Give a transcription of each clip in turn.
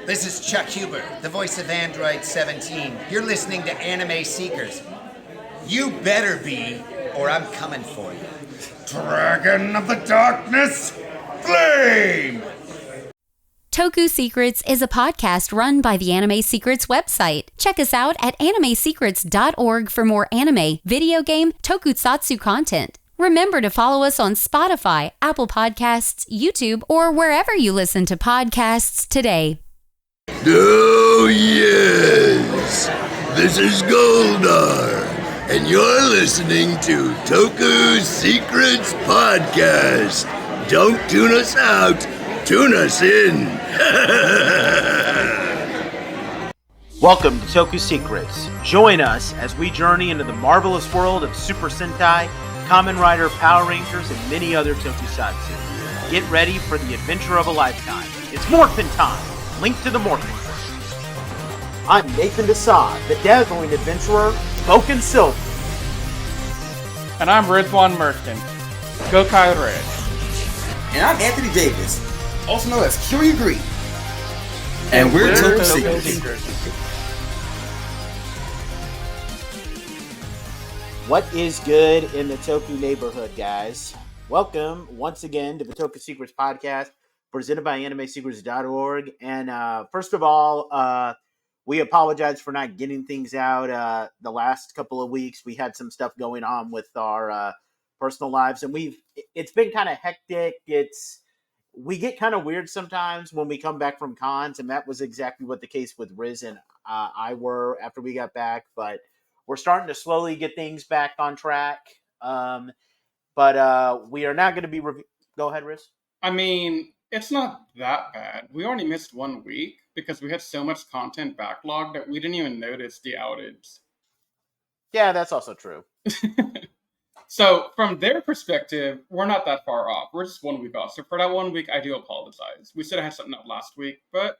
This is Chuck Huber, the voice of Android 17. You're listening to Anime Seekers. You better be, or I'm coming for you. Dragon of the Darkness, Flame! Toku Secrets is a podcast run by the Anime Secrets website. Check us out at animesecrets.org for more anime, video game, tokusatsu content. Remember to follow us on Spotify, Apple Podcasts, YouTube, or wherever you listen to podcasts today. Oh, yes! This is Goldar, and you're listening to Toku Secrets Podcast. Don't tune us out, tune us in! Welcome to Toku Secrets. Join us as we journey into the marvelous world of Super Sentai, Kamen Rider, Power Rangers, and many other tokusatsu. Get ready for the adventure of a lifetime. It's Morphin time! Link to the Morphin. I'm Nathan Desai, the dazzling adventurer, Spoken Silver. And I'm Rizwan Merchant, Gokai Red. And I'm Anthony Davis, also known as Curie Green. And we're Toku Secrets. What is good in the Toku neighborhood, guys? Welcome once again to the Toku Secrets Podcast, presented by animesecrets.org. And first of all, we apologize for not getting things out the last couple of weeks. We had some stuff going on with our personal lives, and it's been kind of hectic. We get kind of weird sometimes when we come back from cons, and that was exactly what the case with Riz and I were after we got back. But we're starting to slowly get things back on track. But we are now going to be Go ahead, Riz. I mean, it's not that bad. We only missed 1 week because we had so much content backlog that we didn't even notice the outage. Yeah, that's also true. So, from their perspective, we're not that far off. We're just 1 week off. So, for that 1 week, I do apologize. We should have had something up last week, but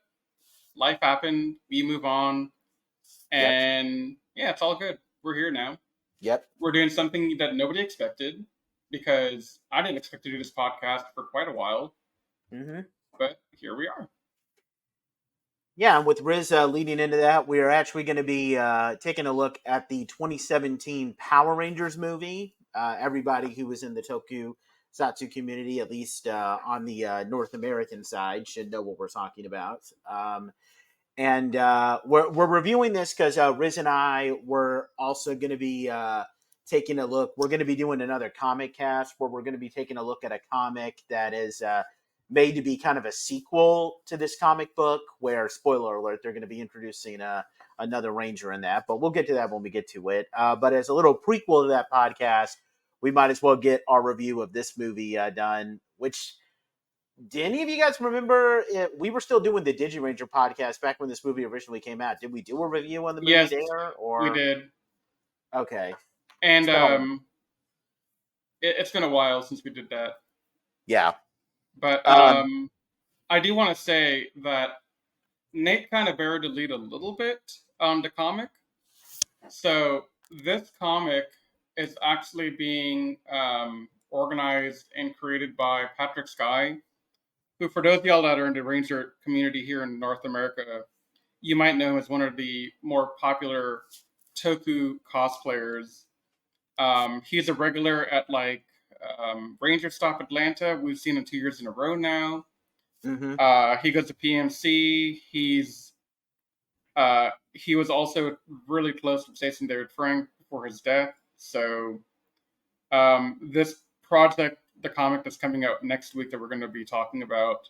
life happened. We move on. And yeah, it's all good. We're here now. Yep. We're doing something that nobody expected because I didn't expect to do this podcast for quite a while. Mm-hmm. But here we are. Yeah, and with Riz leading into that, we are actually going to be taking a look at the 2017 Power Rangers movie. Everybody who was in the tokusatsu community, at least on the North American side, should know what we're talking about. And we're reviewing this because Riz and I were also going to be taking a look. We're going to be doing another comic cast where we're going to be taking a look at a comic that is made to be kind of a sequel to this comic book where, spoiler alert, they're going to be introducing another Ranger in that. But we'll get to that when we get to it. But as a little prequel to that podcast, we might as well get our review of this movie done, which... Do any of you guys remember we were still doing the DigiRanger podcast back when this movie originally came out? Did we do a review on the movie there? Or we did. Okay. And it's been a while since we did that. Yeah. But I do want to say that Nate kind of buried the lead a little bit on the comic. So this comic is actually being organized and created by Patrick Sky, who, for those of y'all that are in the Ranger community here in North America, you might know him as one of the more popular Toku cosplayers. He's a regular at Ranger Stop Atlanta. We've seen him 2 years in a row now. Mm-hmm. He goes to PMC. He was also really close to Jason David Frank before his death. So this project, the comic that's coming out next week that we're going to be talking about,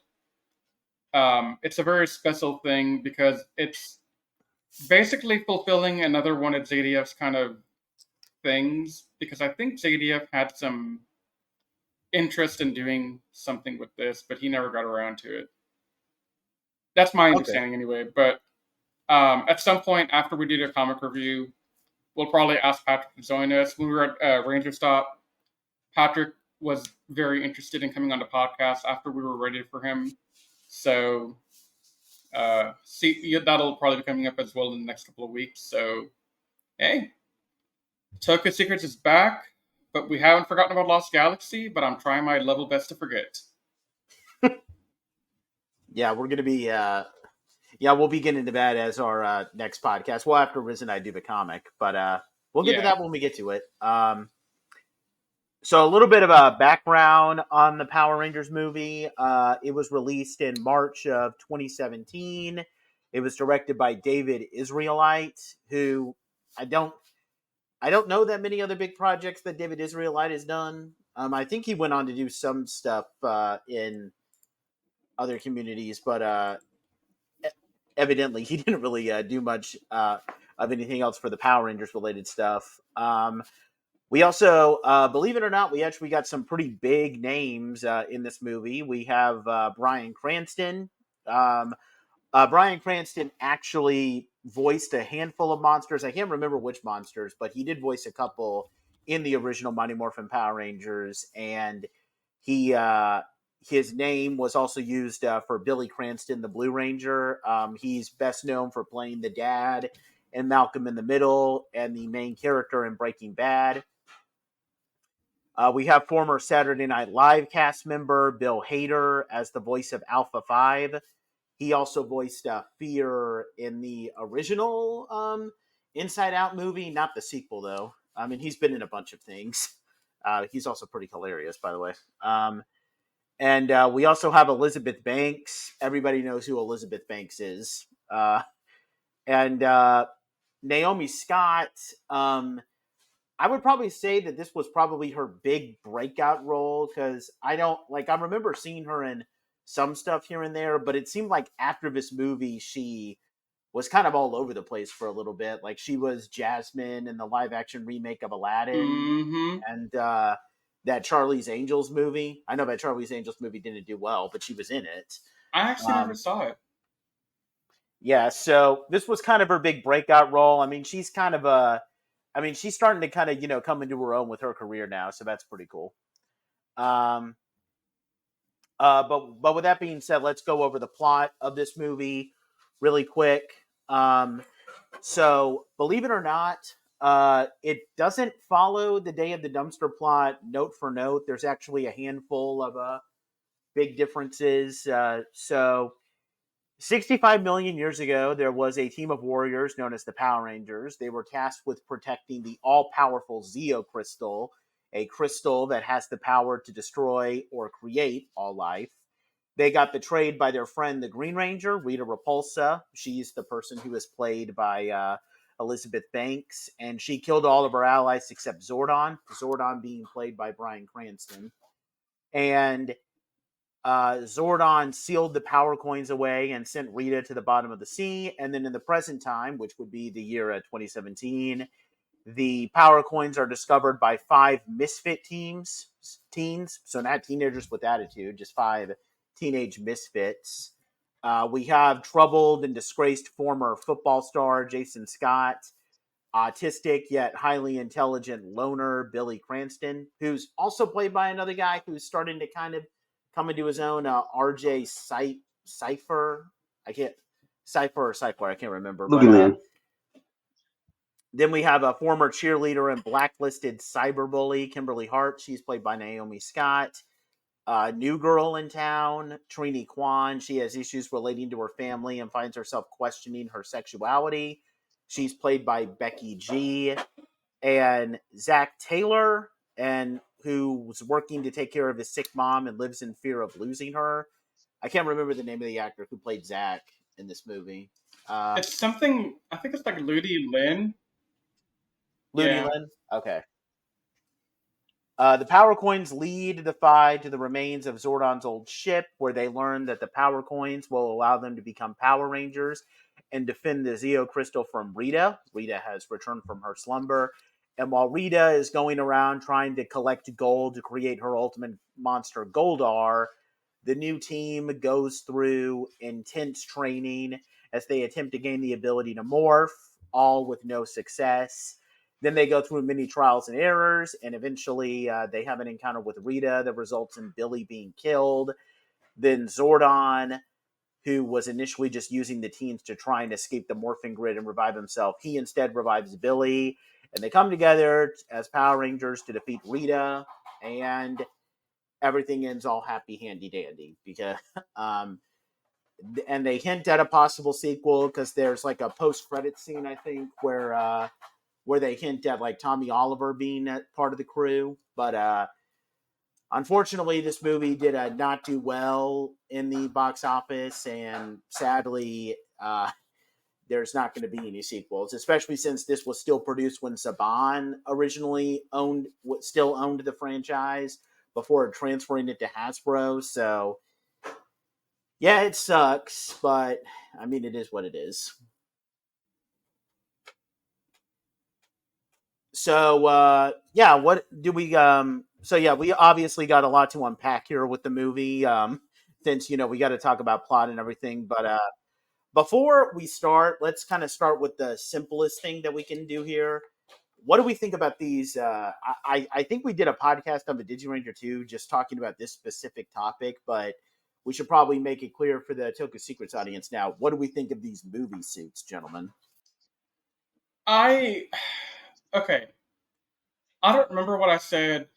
it's a very special thing because it's basically fulfilling another one of JDF's kind of things, because I think JDF had some interest in doing something with this, but he never got around to it. That's my understanding anyway. But at some point after we do the comic review, we'll probably ask Patrick to join us. When we were at Ranger Stop, Patrick was very interested in coming on the podcast after we were ready for him. So that'll probably be coming up as well in the next couple of weeks. So, hey, Toku Secrets is back, but we haven't forgotten about Lost Galaxy, but I'm trying my level best to forget. Yeah, we're going to be Yeah, we'll be getting to that as our next podcast. Well, after Riz and I do the comic, but we'll get to that when we get to it. So a little bit of a background on the Power Rangers movie. It was released in March of 2017. It was directed by David Israelite, who I don't know that many other big projects that David Israelite has done. I think he went on to do some stuff in other communities, but evidently he didn't really do much of anything else for the Power Rangers related stuff. We also, believe it or not, we actually got some pretty big names in this movie. We have Bryan Cranston. Bryan Cranston actually voiced a handful of monsters. I can't remember which monsters, but he did voice a couple in the original Mighty Morphin Power Rangers, and he his name was also used for Billy Cranston, the Blue Ranger. He's best known for playing the dad in Malcolm in the Middle and the main character in Breaking Bad. We have former Saturday Night Live cast member Bill Hader as the voice of Alpha 5. He also voiced Fear in the original Inside Out movie, not the sequel, though. I mean, he's been in a bunch of things. He's also pretty hilarious, by the way. And we also have Elizabeth Banks. Everybody knows who Elizabeth Banks is. And Naomi Scott, I would probably say that this was probably her big breakout role, because I remember seeing her in some stuff here and there, but it seemed like after this movie, she was kind of all over the place for a little bit. Like, she was Jasmine in the live action remake of Aladdin and that Charlie's Angels movie. I know that Charlie's Angels movie didn't do well, but she was in it. I actually never saw it. Yeah, so this was kind of her big breakout role. I mean, she's starting to kind of, come into her own with her career now, so that's pretty cool. But with that being said, let's go over the plot of this movie really quick. So, believe it or not, it doesn't follow the Day of the Dumpster plot note for note. There's actually a handful of big differences. So, 65 million years ago, there was a team of warriors known as the Power Rangers. They were tasked with protecting the all-powerful Zeo Crystal, a crystal that has the power to destroy or create all life. They got betrayed by their friend, the Green Ranger, Rita Repulsa. She's the person who is played by Elizabeth Banks, and she killed all of her allies except Zordon, Zordon being played by Bryan Cranston. And Zordon sealed the power coins away and sent Rita to the bottom of the sea. And then in the present time, which would be the year 2017, the power coins are discovered by 5 misfit teens, so not teenagers with attitude, just 5 teenage misfits. We have troubled and disgraced former football star Jason Scott, autistic yet highly intelligent loner Billy Cranston, who's also played by another guy who's starting to kind of come into his own, RJ Cypher. I can't remember. Lugiland. Then we have a former cheerleader and blacklisted cyberbully, Kimberly Hart. She's played by Naomi Scott. New girl in town, Trini Kwan. She has issues relating to her family and finds herself questioning her sexuality. She's played by Becky G. And Zach Taylor, who's working to take care of his sick mom and lives in fear of losing her. I can't remember the name of the actor who played Zach in this movie. It's something, I think it's like Ludi Lin. Lin? Okay. The power coins lead the 5 to the remains of Zordon's old ship, where they learn that the power coins will allow them to become Power Rangers and defend the Zeo Crystal from Rita. Rita has returned from her slumber. And while Rita is going around trying to collect gold to create her ultimate monster, Goldar, the new team goes through intense training as they attempt to gain the ability to morph, all with no success. Then they go through many trials and errors, and eventually they have an encounter with Rita that results in Billy being killed. Then Zordon, who was initially just using the teens to try and escape the morphing grid and revive himself, he instead revives Billy, and they come together as Power Rangers to defeat Rita, and everything ends all happy, handy, dandy, because and they hint at a possible sequel because there's like a post-credit scene, I think, where they hint at like Tommy Oliver being part of the crew. But unfortunately, this movie did not do well in the box office, and sadly, there's not going to be any sequels, especially since this was still produced when Saban originally still owned the franchise before transferring it to Hasbro. So, yeah, it sucks, but I mean, it is what it is. So, yeah, what do we? So yeah, we obviously got a lot to unpack here with the movie. Since we got to talk about plot and everything, but before we start, let's kind of start with the simplest thing that we can do here. What do we think about these? I think we did a podcast on the DigiRanger 2 just talking about this specific topic, but we should probably make it clear for the Toku Secrets audience now. What do we think of these movie suits, gentlemen? Okay. I don't remember what I said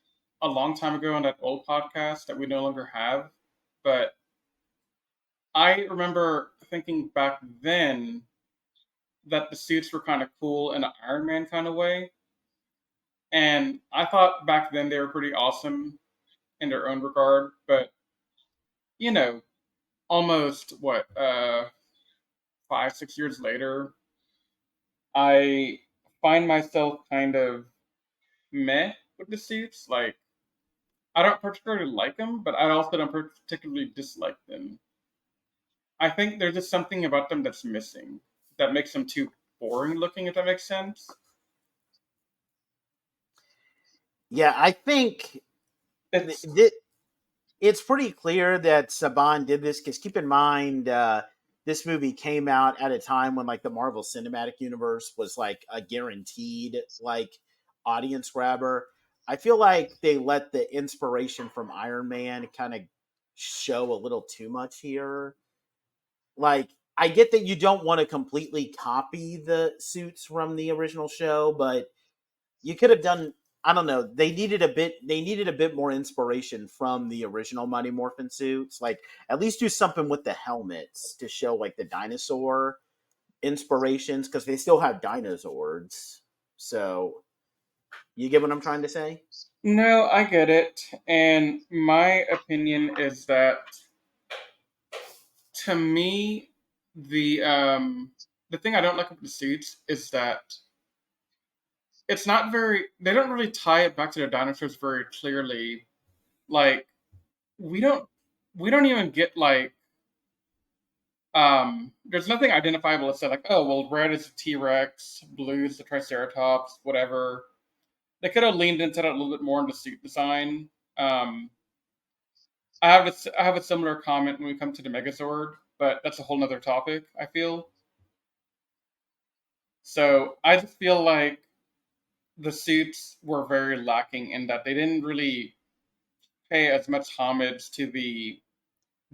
a long time ago on that old podcast that we no longer have, but I remember thinking back then that the suits were kind of cool in an Iron Man kind of way. And I thought back then they were pretty awesome in their own regard, but you know, almost 5, 6 years later, I find myself kind of meh with the suits. Like, I don't particularly like them, but I also don't particularly dislike them. I think there's just something about them that's missing that makes them too boring looking, if that makes sense. Yeah, I think It's it's pretty clear that Saban did this because keep in mind, this movie came out at a time when like the Marvel Cinematic Universe was like a guaranteed like audience grabber. I feel like they let the inspiration from Iron Man kind of show a little too much here. Like, I get that you don't want to completely copy the suits from the original show, but you could have done, I don't know, they needed a bit more inspiration from the original Mighty Morphin suits. Like, at least do something with the helmets to show like the dinosaur inspirations because they still have dinosaurs. So, you get what I'm trying to say? no, I get it, and my opinion is that to me, the thing I don't like about the suits is that it's not very. They don't really tie it back to the dinosaurs very clearly. Like we don't we don't even get like there's nothing identifiable that said like, oh well, red is a T-Rex, blue is the Triceratops, whatever. They could have leaned into that a little bit more in the suit design. Um, I have a similar comment when we come to the Megazord, but that's a whole nother topic. I feel so. I just feel like the suits were very lacking in that they didn't really pay as much homage to the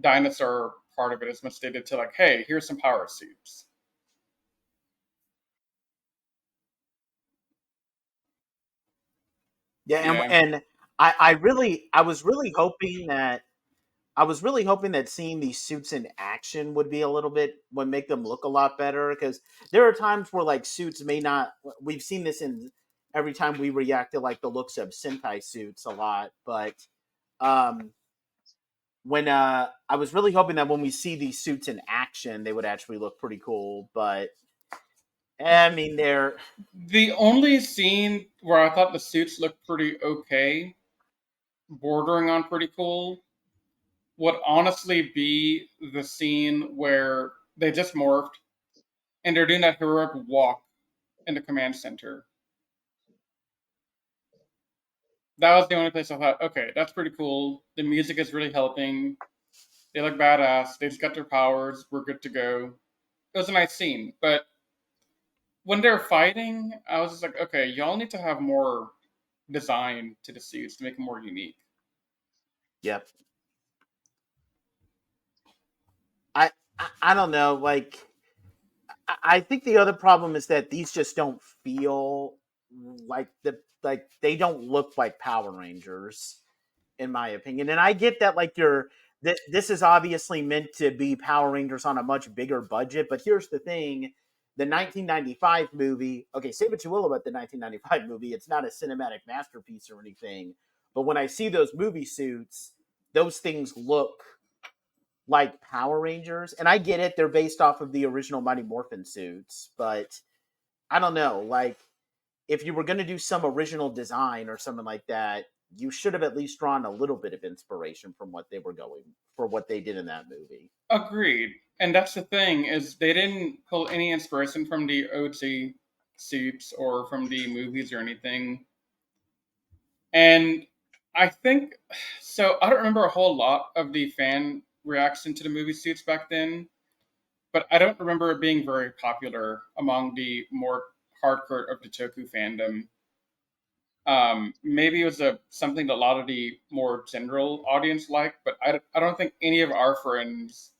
dinosaur part of it as much as they did to like, hey, here's some power suits. Yeah, and Yeah. and I was really hoping that seeing these suits in action would make them look a lot better because there are times where like suits may not. We've seen this in every time we react to like the looks of Sentai suits a lot, but um, when I was really hoping that when we see these suits in action, they would actually look pretty cool. But I mean, they're The only scene where I thought the suits looked pretty okay, bordering on pretty cool, would honestly be the scene where they just morphed and they're doing that heroic walk in the command center. That was the only place I thought, okay, that's pretty cool. The music is really helping. They look badass. They just got their powers. We're good to go. It was a nice scene, but when they're fighting, I was just like, okay, y'all need to have more design to the suits to make them more unique. yep. I don't know. Like, I think the other problem is that these just don't feel like they don't look like Power Rangers, in my opinion. And I get that like this is obviously meant to be Power Rangers on a much bigger budget. But here's the thing: the 1995 movie. Okay, say what you will about the 1995 movie. It's not a cinematic masterpiece or anything. But when I see those movie suits, those things look like Power Rangers. And I get it; they're based off of the original Mighty Morphin suits. But I don't know, like if you were going to do some original design or something like that, you should have at least drawn a little bit of inspiration from what they were going for what they did in that movie. Agreed. And that's the thing is they didn't pull any inspiration from the OG suits or from the movies or anything. And I think so. I don't remember a whole lot of the fan reaction to the movie suits back then, but I don't remember it being very popular among the more hardcore of the Toku fandom. Maybe it was something that a lot of the more general audience liked, but I don't think any of our friends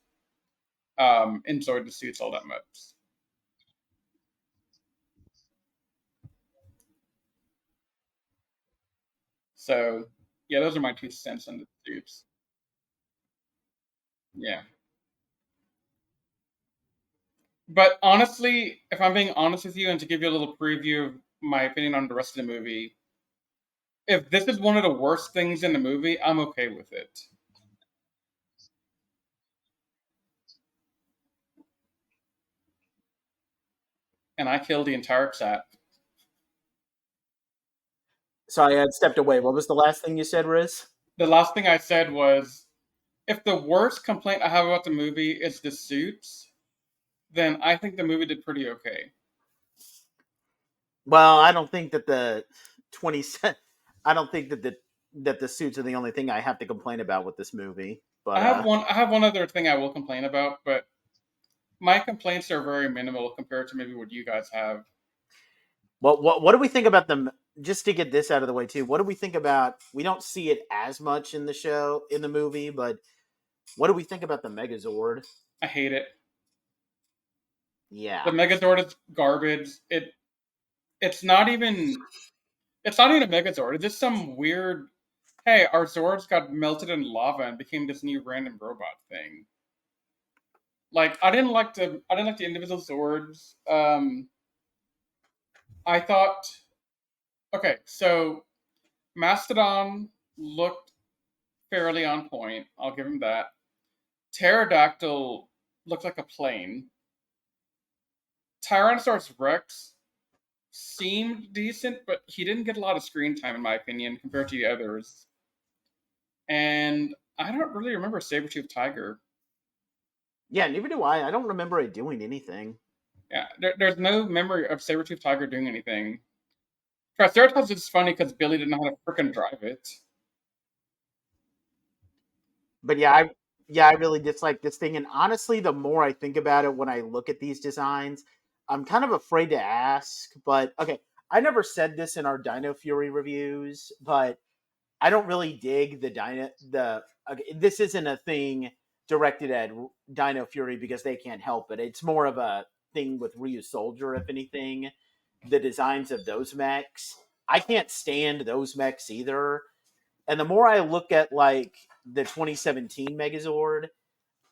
enjoyed the suits all that much. So, yeah, those are my 2 cents on the suits. Yeah. But honestly, if I'm being honest with you and to give you a little preview of my opinion on the rest of the movie, if this is one of the worst things in the movie, I'm okay with it. And I killed the entire chat. Sorry, I had stepped away. What was the last thing you said, Riz? The last thing I said was, if the worst complaint I have about the movie is the suits, then I think the movie did pretty okay. Well, I don't think that the 20 I don't think that the suits are the only thing I have to complain about with this movie. But I have one other thing I will complain about, but my complaints are very minimal compared to maybe what you guys have. what do we think about them? Just to get this out of the way too, what do we think about? We don't see it as much in the movie, but what do we think about the Megazord? I hate it. Yeah, The Megazord is garbage. It's not even a Megazord. It's just some weird. Hey, our Zords got melted in lava and became this new random robot thing. Like I didn't like the individual Zords. I thought, okay, so Mastodon looked fairly on point. I'll give him that. Pterodactyl looked like a plane. Tyrannosaurus Rex seemed decent, but he didn't get a lot of screen time, in my opinion, compared to the others. And I don't really remember Saber-Tooth Tiger. yeah, neither do I. I don't remember it doing anything. Yeah, there's no memory of Saber-Tooth Tiger doing anything. Triceratops is funny because Billy didn't know how to freaking drive it. But I really dislike this thing. And honestly, the more I think about it when I look at these designs, I'm kind of afraid to ask. But okay, I never said this in our Dino Fury reviews, but I don't really dig the Dino. Okay, this isn't a thing directed at Dino Fury because they can't help it. It's more of a thing with Ryu Soldier, if anything. The designs of those mechs, I can't stand those mechs either. And the more I look at like the 2017 Megazord,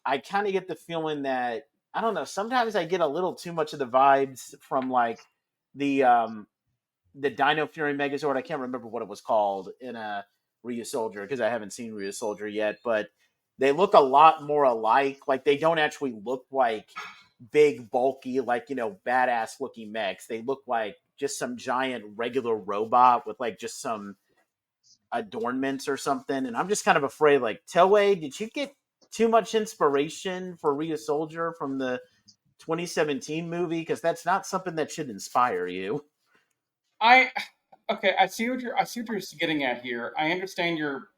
I kind of get the feeling that I don't know. Sometimes I get a little too much of the vibes from like the um the Dino Fury Megazord. I can't remember what it was called in a Ryu Soldier because I haven't seen Ryu Soldier yet, but they look a lot more alike. Like they don't actually look like big, bulky, like badass looking mechs. They look like just some giant regular robot with like just some adornments or something. And I'm just kind of afraid, like, Toei, did you get too much inspiration for Ryu Soldier from the 2017 movie? Because that's not something that should inspire you. Okay, I see what you're getting at here. I understand your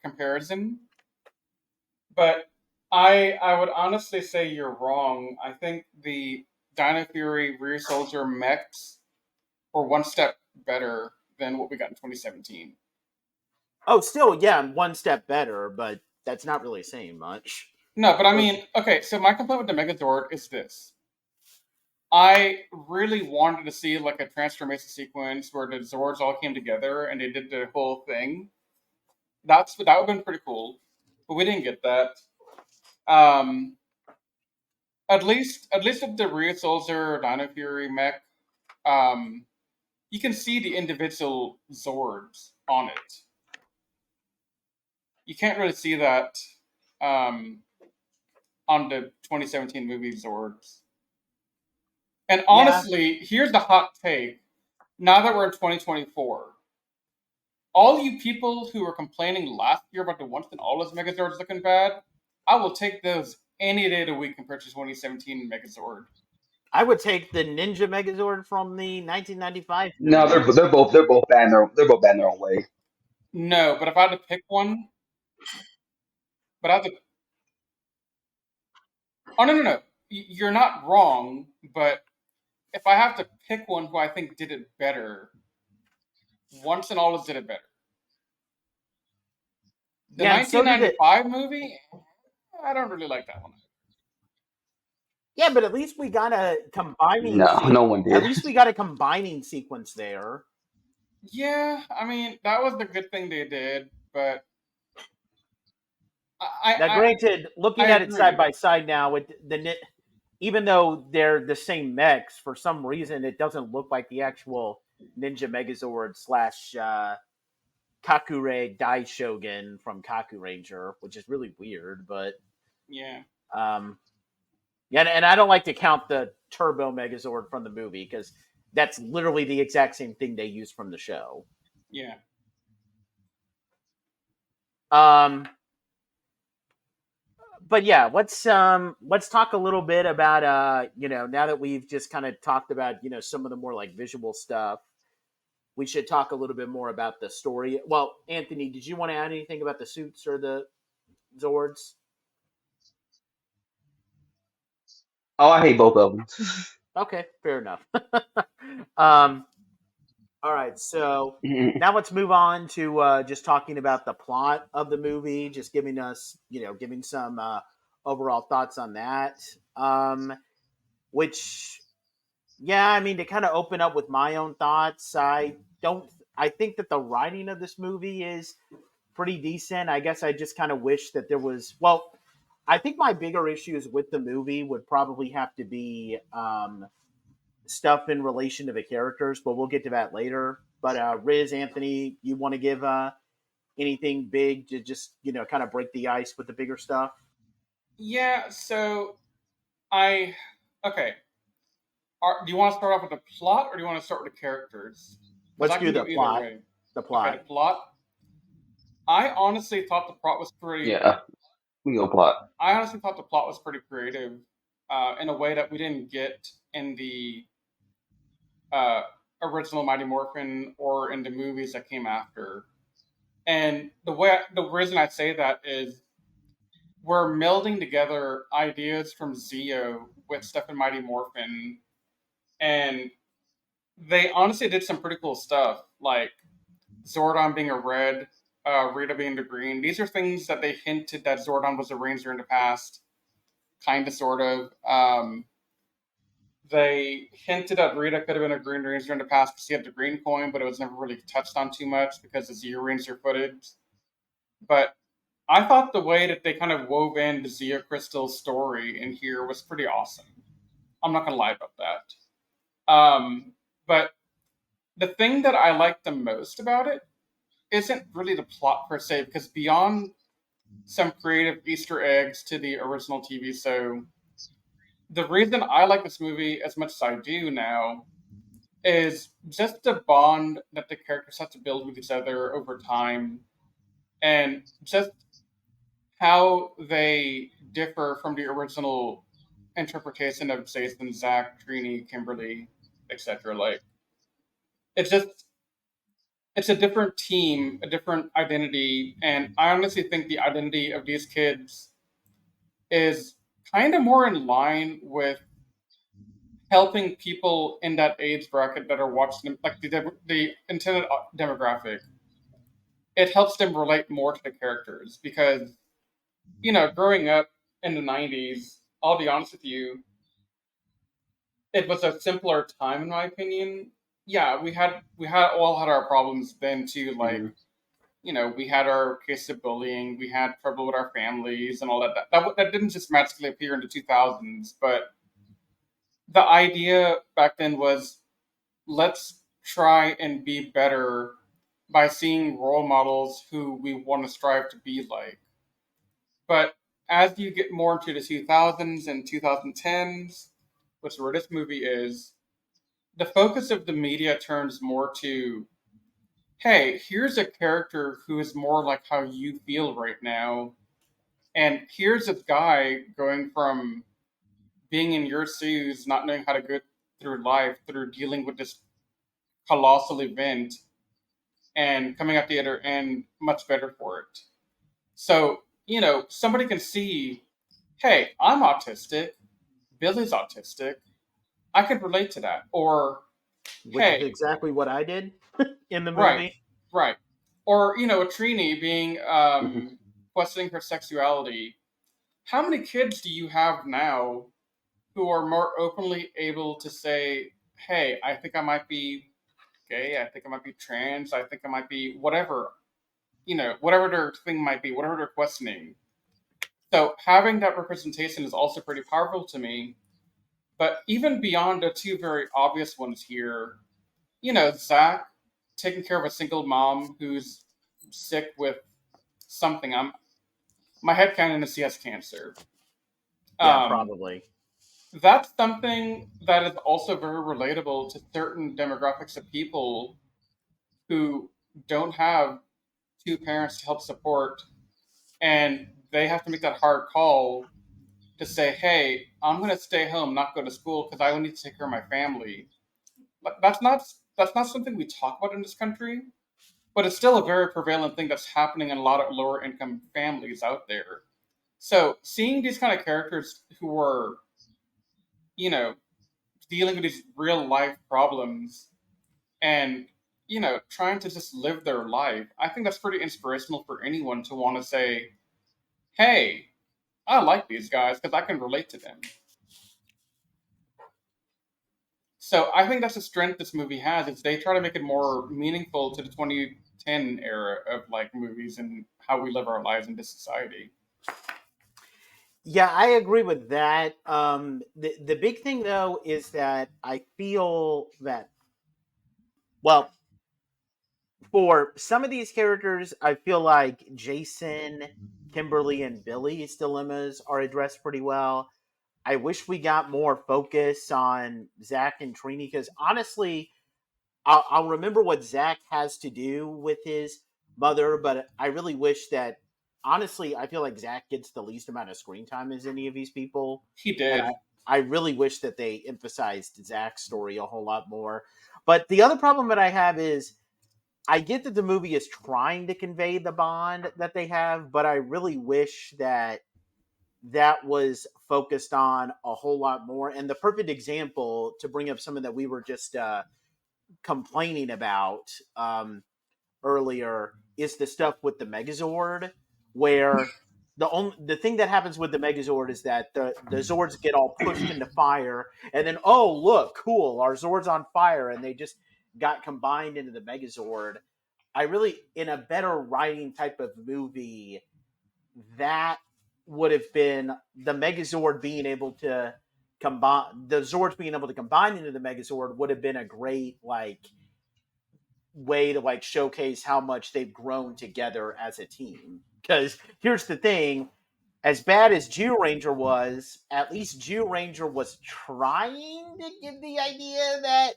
comparison, but I would honestly say you're wrong. I think the Dino Fury Rear Soldier mechs were one step better than what we got in 2017. Oh, still, yeah, I'm one step better, but that's not really saying much. No, but I mean, okay, so my complaint with the Megazord is this. I really wanted to see like a transformation sequence where the Zords all came together and they did the whole thing. That would have been pretty cool, but we didn't get that. At least with the Rhea Soldier Dino Fury mech, you can see the individual Zords on it. You can't really see that on the 2017 movie Zords. And honestly, here's the hot take. Now that we're in 2024, all you people who were complaining last year about the once and always Megazords looking bad, I will take those any day of the week compared to 2017 Megazord. I would take the Ninja Megazord from the 1995. No, they're both bad. They're both bad in their own way. No, but if I had to pick one, but I have to. Oh no! You're not wrong, but if I have to pick one who I think did it better, once and always did it better. The 1995 movie, I don't really like that one. Yeah, but at least we got a combining. No one did. At least we got a combining sequence there. Yeah, I mean that was the good thing they did, but granted, looking at it side by side now with even though they're the same mechs, for some reason it doesn't look like the actual Ninja Megazord / Kakure Dai Shogun from Kaku Ranger, which is really weird. But yeah, and I don't like to count the Turbo Megazord from the movie because that's literally the exact same thing they used from the show. Yeah. But yeah, let's talk a little bit about now that we've just kind of talked about some of the more like visual stuff, we should talk a little bit more about the story. Well, Anthony, did you want to add anything about the suits or the Zords? Oh, I hate both of them. Okay, fair enough. All right, so now let's move on to just talking about the plot of the movie, just giving us, giving some overall thoughts on that. Which, yeah, I mean, to kind of open up with my own thoughts, I think that the writing of this movie is pretty decent. I guess I just kind of wish that there was, well, I think my bigger issues with the movie would probably have to be stuff in relation to the characters, but we'll get to that later. But Riz, Anthony, you want to give anything big to just kind of break the ice with the bigger stuff? Yeah. So okay. Do you want to start off with the plot, or do you want to start with the characters? Let's do the plot. The plot. Okay, the plot. I honestly thought the plot was pretty. Yeah, we go plot. I honestly thought the plot was pretty creative, in a way that we didn't get in the original Mighty Morphin or in the movies that came after. And the reason I say that is we're melding together ideas from Zeo with stuff in Mighty Morphin, and they honestly did some pretty cool stuff, like Zordon being a red, Rita being the green. These are things that they hinted that Zordon was a ranger in the past, kind of, sort of. They hinted that Rita could have been a Green Ranger in the past because she had the green coin, but it was never really touched on too much because of Zeo Ranger footage. But I thought the way that they kind of wove in the Zeo Crystal's story in here was pretty awesome. I'm not going to lie about that. But the thing that I like the most about it isn't really the plot per se, because beyond some creative Easter eggs to the original TV show, the reason I like this movie as much as I do now is just the bond that the characters have to build with each other over time, and just how they differ from the original interpretation of Jason, Zach, Trini, Kimberly, etc. Like, it's a different team, a different identity, and I honestly think the identity of these kids is kind of more in line with helping people in that age bracket that are watching them, like the intended demographic. It helps them relate more to the characters because, growing up in the 90s, I'll be honest with you, it was a simpler time in my opinion. Yeah, we all had our problems then too, like, we had our case of bullying, we had trouble with our families and all that. That didn't just magically appear in the 2000s, but the idea back then was, let's try and be better by seeing role models who we want to strive to be like. But as you get more into the 2000s and 2010s, which is where this movie is, the focus of the media turns more to, hey, here's a character who is more like how you feel right now. And here's a guy going from being in your shoes, not knowing how to go through life, through dealing with this colossal event, and coming out the other end much better for it. So, somebody can see, hey, I'm autistic, Billy's autistic, I could relate to that. Or, Which is hey, exactly what I did in the right, movie. right. Or, a Trini being questioning her sexuality. How many kids do you have now who are more openly able to say, hey, I think I might be gay, I think I might be trans, I think I might be whatever, whatever their thing might be, whatever they're questioning. So having that representation is also pretty powerful to me. But even beyond the two very obvious ones here, Zach taking care of a single mom who's sick with something. My headcanon is he has cancer. Yeah, Um, probably. that's something that is also very relatable to certain demographics of people who don't have two parents to help support, and they have to make that hard call to say, hey, I'm going to stay home, not go to school because I need to take care of my family. That's not something we talk about in this country, but it's still a very prevalent thing that's happening in a lot of lower income families out there. So seeing these kind of characters who are, you know, dealing with these real life problems and, trying to just live their life, I think that's pretty inspirational for anyone to want to say, hey, I like these guys because I can relate to them. So I think that's the strength this movie has, is they try to make it more meaningful to the 2010 era of like movies and how we live our lives in this society. Yeah, I agree with that. The big thing though is that I feel that, well, for some of these characters, I feel like Jason, Kimberly, and Billy's dilemmas are addressed pretty well. I wish we got more focus on Zach and Trini because honestly, I'll remember what Zach has to do with his mother, but I really wish that, honestly, I feel like Zach gets the least amount of screen time as any of these people. He And did. I really wish that they emphasized Zach's story a whole lot more. But the other problem that I have is I get that the movie is trying to convey the bond that they have, but I really wish that that was focused on a whole lot more. And the perfect example to bring up something that we were just complaining about earlier is the stuff with the Megazord, where the thing that happens with the Megazord is that the Zords get all pushed into fire, and then oh look, cool, our Zord's on fire, and they just got combined into the Megazord. I really, in a better writing type of movie, that would have been the Megazord being able to combine, the Zords being able to combine into the Megazord would have been a great way to showcase how much they've grown together as a team. Because here's the thing, as bad as Jew Ranger was, at least Jew Ranger was trying to give the idea that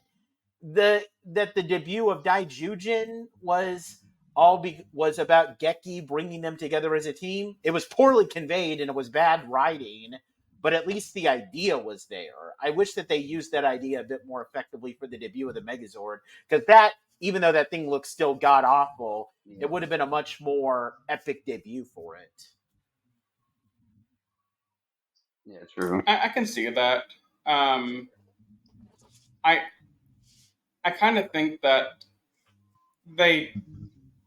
the debut of Daijujin was about Geki bringing them together as a team. It was poorly conveyed and it was bad writing, but at least the idea was there. I wish that they used that idea a bit more effectively for the debut of the Megazord, because that, even though that thing looks still god awful, it would have been a much more epic debut for it. Yeah, true. I can see that. I I kind of think that they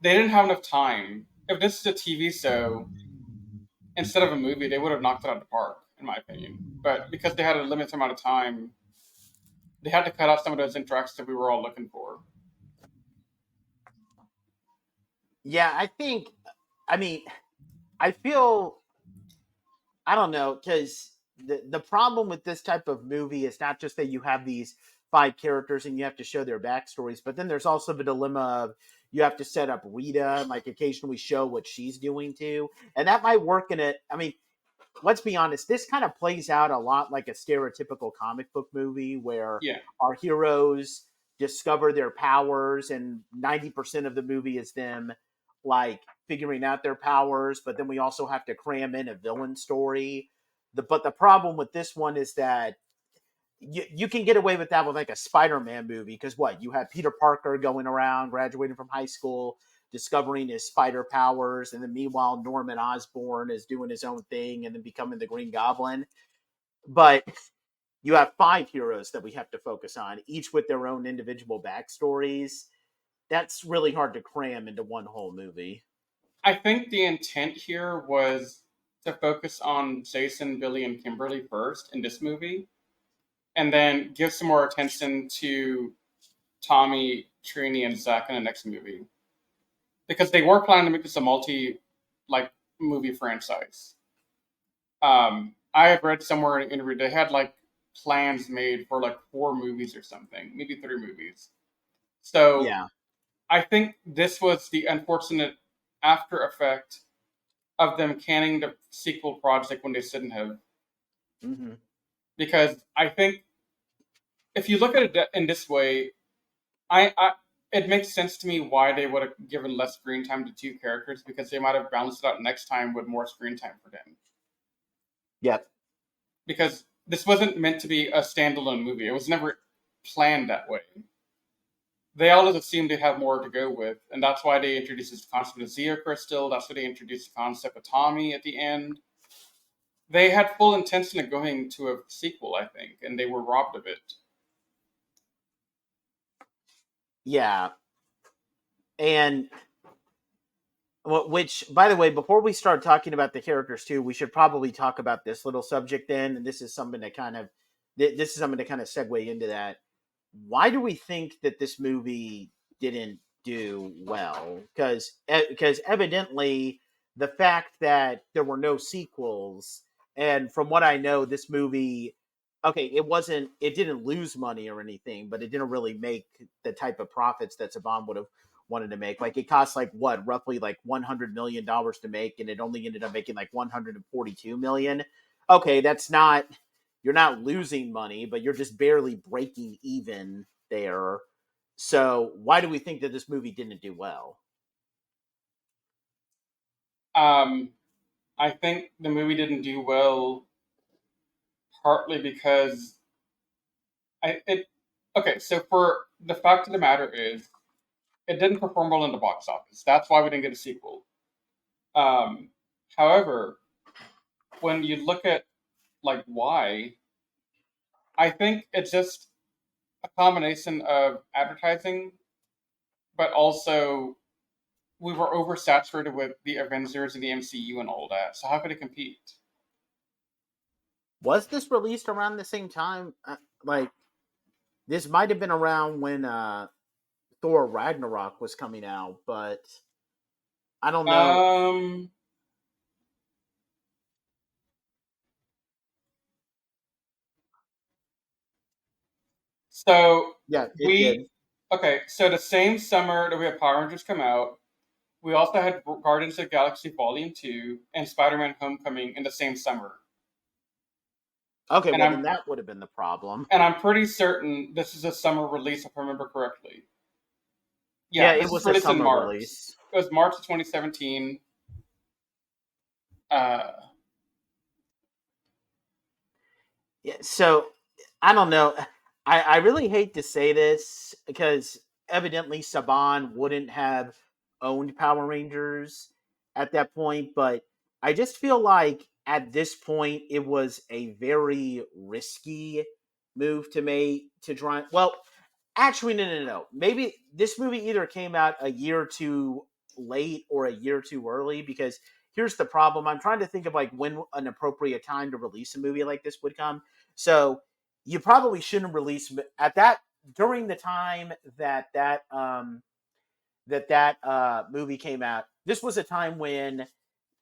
they didn't have enough time. If this is a TV show instead of a movie, they would have knocked it out of the park, in my opinion. But because they had a limited amount of time, they had to cut out some of those interactions that we were all looking for. Yeah, I mean, I feel, I don't know, because the problem with this type of movie is not just that you have these five characters and you have to show their backstories, but then there's also the dilemma of you have to set up Rita and like occasionally show what she's doing too. And that might work in it. I mean, let's be honest, this kind of plays out a lot like a stereotypical comic book movie where Yeah. our heroes discover their powers and 90% of the movie is them like figuring out their powers, but then we also have to cram in a villain story. But the problem with this one is that you can get away with that with like a Spider-Man movie because what you have Peter Parker going around graduating from high school discovering his spider powers, and then meanwhile Norman Osborn is doing his own thing and then becoming the Green Goblin. But you have five heroes that we have to focus on, each with their own individual backstories. That's really hard to cram into one whole movie. I think the intent here was to focus on Jason, Billy, and Kimberly first in this movie, and then give some more attention to Tommy, Trini, and Zach in the next movie. Because they were planning to make this a like movie franchise. I have read somewhere in an interview they had like plans made for like 4 movies or something, maybe 3 movies. So Yeah. I think this was the unfortunate after effect of them canning the sequel project when they shouldn't have. Mm-hmm. Because I think if you look at it in this way, I it makes sense to me why they would have given less screen time to 2 characters because they might have balanced it out next time with more screen time for them. Yep. Because this wasn't meant to be a standalone movie. It was never planned that way. They all just assumed they'd have more to go with, and that's why they introduced this concept of Zeo Crystal. That's why they introduced the concept of Tommy at the end. They had full intention of going to a sequel, I think, and they were robbed of it. Yeah. And which, by the way, before we start talking about the characters too, we should probably talk about this little subject then. And this is something to kind of, segue into that. Why do we think that this movie didn't do well? Because evidently the fact that there were no sequels, and from what I know, this movie, okay, it didn't lose money or anything, but it didn't really make the type of profits that Saban would have wanted to make. Like it cost like what, roughly like $100 million to make, and it only ended up making like 142 million. Okay, that's not, you're not losing money, but you're just barely breaking even there. So why do we think that this movie didn't do well? I think the movie didn't do well partly because okay, so for the fact of the matter is it didn't perform well in the box office. That's why we didn't get a sequel. Um, However, when you look at like why, I think it's just a combination of advertising, but also we were oversaturated with the Avengers and the MCU and all that. So how could it compete? Was this released around the same time? Like this might have been around when Thor Ragnarok was coming out, but I don't know. Um, so Yeah, it we did. okay. So the same summer that we had Power Rangers come out, we also had Guardians of the Galaxy Volume 2 and Spider-Man Homecoming in the same summer. Okay, And well then that would have been the problem. I'm pretty certain this is a summer release if I remember correctly. Yeah, Yeah, it this was was a released in summer March. release. It was March of 2017. Uh, Yeah, so I don't know. I really hate to say this because evidently Saban wouldn't have owned Power Rangers at that point, but I just feel like at this point it was a very risky move to make to try. Well, actually, no. Maybe this movie either came out a year too late or a year too early because here's the problem. I'm trying to think of like when an appropriate time to release a movie like this would come. So you probably shouldn't release at that during the time that that movie came out, this was a time when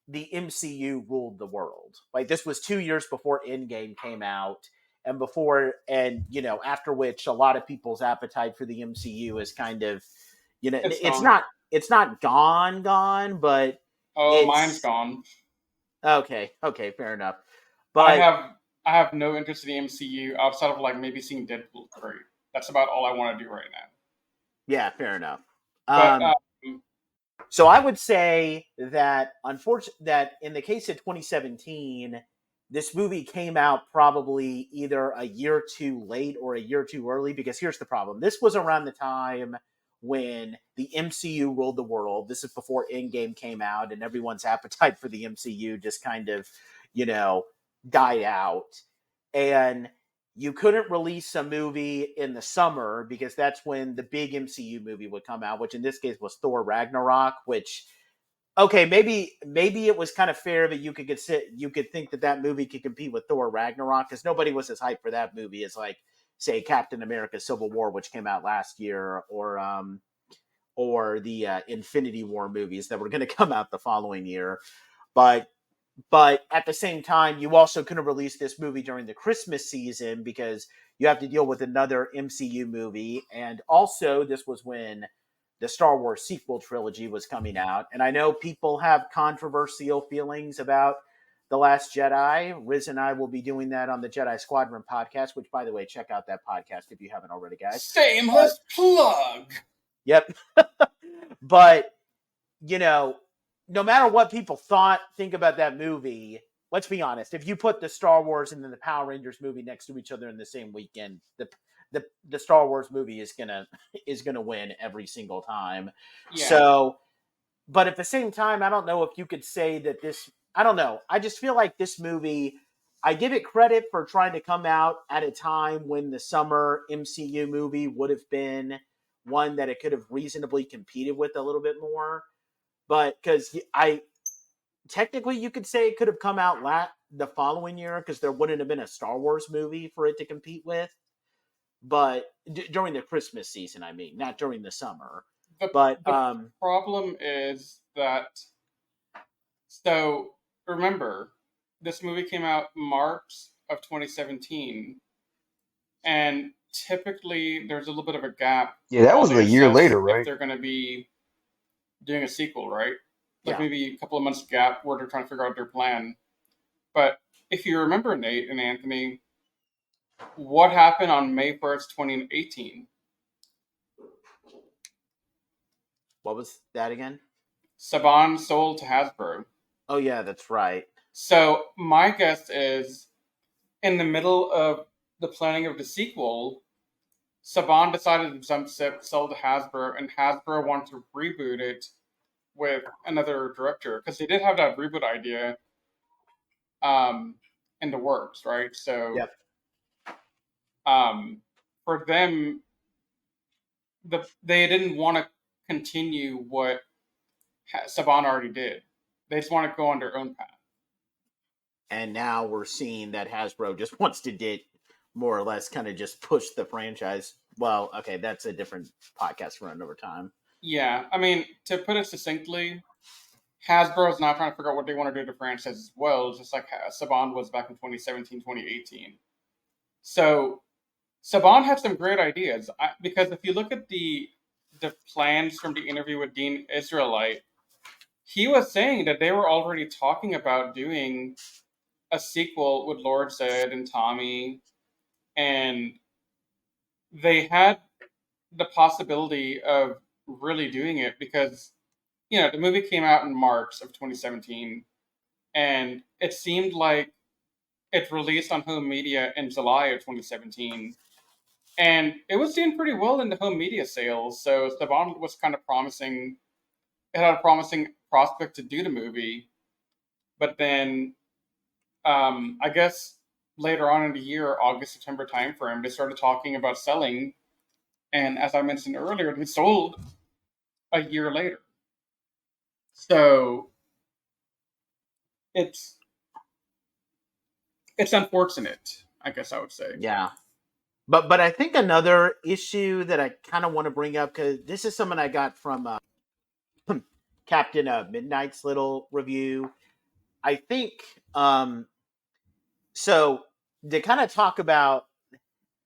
the MCU ruled the world. Like, this was 2 years before Endgame came out, and after which a lot of people's appetite for the MCU is kind of, It's it's gone. not gone, but Oh, mine's it's gone. okay, fair enough. I But have no interest in the MCU outside of like maybe seeing Deadpool 3. That's about all I want to do right now. yeah, fair enough. But So I would say that, unfortunately, that in the case of 2017, this movie came out probably either a year too late or a year too early. Because here's the problem: this was around the time when the MCU ruled the world. This is before Endgame came out, and everyone's appetite for the MCU just kind of, died out. And you couldn't release a movie in the summer because that's when the big MCU movie would come out, which in this case was Thor Ragnarok. Which, okay, maybe it was kind of fair that you could think that movie could compete with Thor Ragnarok, because nobody was as hyped for that movie as, like, say, Captain America: Civil War, which came out last year, or the Infinity War movies that were going to come out the following year. But at the same time, you also couldn't release this movie during the Christmas season because you have to deal with another MCU movie. And also, this was when the Star Wars sequel trilogy was coming out. And I know people have controversial feelings about The Last Jedi. Riz and I will be doing that on the Jedi Squadron podcast, which, by the way, check out that podcast if you haven't already, guys. shameless plug. Yep. But, no matter what people think about that movie, let's be honest. If you put the Star Wars and then the Power Rangers movie next to each other in the same weekend, the Star Wars movie is gonna win every single time. Yeah. So, but at the same time, I don't know if you could say that this. I don't know. I just feel like this movie. I give it credit for trying to come out at a time when the summer MCU movie would have been one that it could have reasonably competed with a little bit more. But because technically you could say it could have come out the following year, because there wouldn't have been a Star Wars movie for it to compete with. But during the Christmas season, I mean, not during the summer. The problem is that, so remember, this movie came out March of 2017, and typically there's a little bit of a gap. Yeah, that was a year later, right? If they're going to be doing a sequel, right? Like, Yeah. maybe a couple of months gap where they're trying to figure out their plan. But if you remember, Nate and Anthony, what happened on May 1st, 2018? What was that again? Saban sold to Hasbro. Oh, yeah, that's right. So my guess is, in the middle of the planning of the sequel, Saban decided to jump ship, sell to Hasbro, and Hasbro wanted to reboot it with another director, because they did have that reboot idea in the works, right? So, Yep. For them, they didn't want to continue what Saban already did. They just want to go on their own path. And now we're seeing that Hasbro just wants to more or less kind of just push the franchise. Well, okay, that's a different podcast for another time. Yeah, I mean, to put it succinctly, Hasbro is now trying to figure out what they want to do to the franchise as well, just like Saban was back in 2017, 2018. So, Saban had some great ideas, because if you look at the plans from the interview with Dean Israelite, he was saying that they were already talking about doing a sequel with Lord Zed and Tommy, and they had the possibility of really doing it because, the movie came out in March of 2017, and it seemed like it released on home media in July of 2017, and it was doing pretty well in the home media sales. So Saban was kind of promising. It had a promising prospect to do the movie, but then, I guess later on in the year, August, September timeframe, they started talking about selling, and as I mentioned earlier, they sold a year later. So it's unfortunate, I guess I would say. Yeah. But I think another issue that I kind of want to bring up, because this is something I got from Captain Midnight's little review. I think so. To kind of talk about,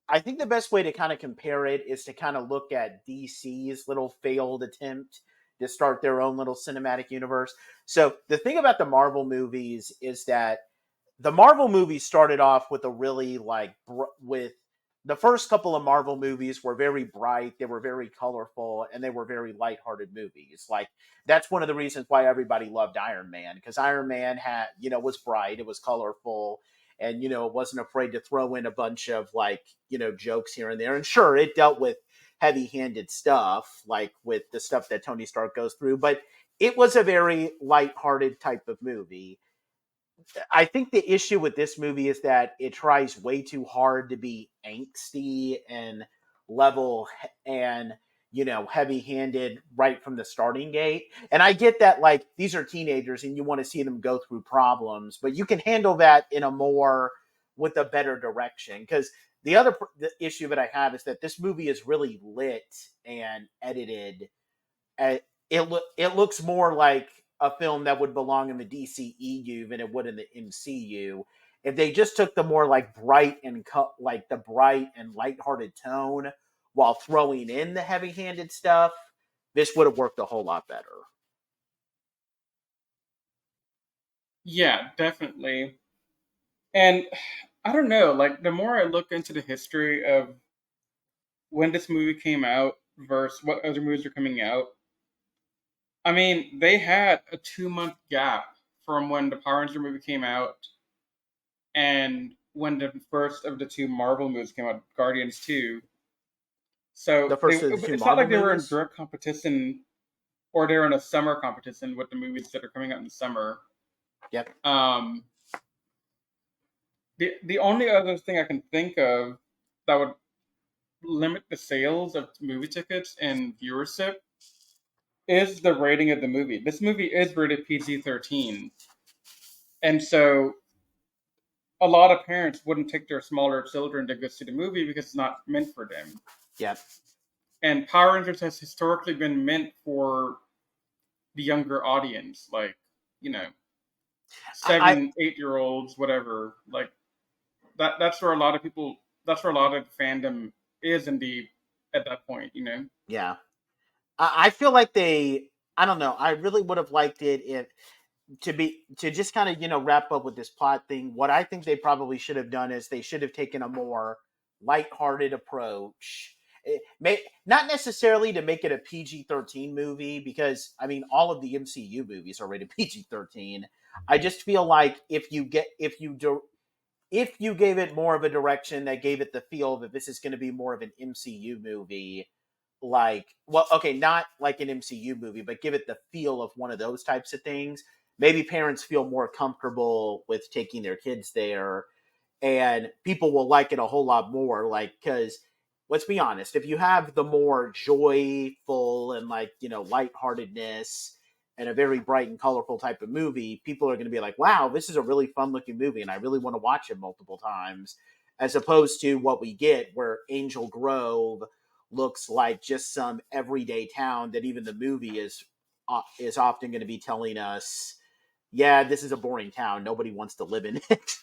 I think the best way to kind of compare it is to kind of look at DC's little failed attempt to start their own little cinematic universe. So the thing about the Marvel movies is that the Marvel movies started off with a really with the first couple of Marvel movies were very bright, they were very colorful, and they were very lighthearted movies. Like that's one of the reasons why everybody loved Iron Man, because Iron Man had, was bright, it was colorful, and it wasn't afraid to throw in a bunch of jokes here and there. And sure, it dealt with heavy-handed stuff, like with the stuff that Tony Stark goes through, but it was a very lighthearted type of movie. I think the issue with this movie is that it tries way too hard to be angsty and level and heavy-handed right from the starting gate. And I get that these are teenagers and you want to see them go through problems, but you can handle that in a more with a better direction. Because the issue that I have is that this movie is really lit and edited. It looks more like a film that would belong in the DCEU than it would in the MCU. If they just took the more bright and the bright and lighthearted tone while throwing in the heavy-handed stuff, this would have worked a whole lot better. Yeah, definitely. And I don't know, the more I look into the history of when this movie came out versus what other movies are coming out, I mean, they had a 2-month gap from when the Power Ranger movie came out and when the first of the 2 Marvel movies came out, Guardians 2. So The first of the 2 it's not Marvel like they were in movies? direct competition or they're in a summer competition with the movies that are coming out in the summer. Yep. The only other thing I can think of that would limit the sales of movie tickets and viewership is the rating of the movie. This movie is rated PG-13. And so a lot of parents wouldn't take their smaller children to go see the movie because it's not meant for them. Yep. And Power Rangers has historically been meant for the younger audience, 7, 8-year-olds, whatever. That's where a lot of people, that's where a lot of fandom is at that point, Yeah. I feel like I don't know. I really would have liked it if to just kind of wrap up with this plot thing. What I think they probably should have done is they should have taken a more lighthearted approach. Not necessarily to make it a PG-13 movie, because I mean all of the MCU movies are rated PG-13. I just feel like if you gave it more of a direction that gave it the feel that this is going to be more of an MCU movie, not like an MCU movie, but give it the feel of one of those types of things. Maybe parents feel more comfortable with taking their kids there, and people will like it a whole lot more. Because let's be honest, if you have the more joyful and lightheartedness and a very bright and colorful type of movie, people are going to be like, wow, this is a really fun looking movie and I really want to watch it multiple times, as opposed to what we get where Angel Grove looks like just some everyday town that even the movie is often going to be telling us, yeah, this is a boring town. Nobody wants to live in it,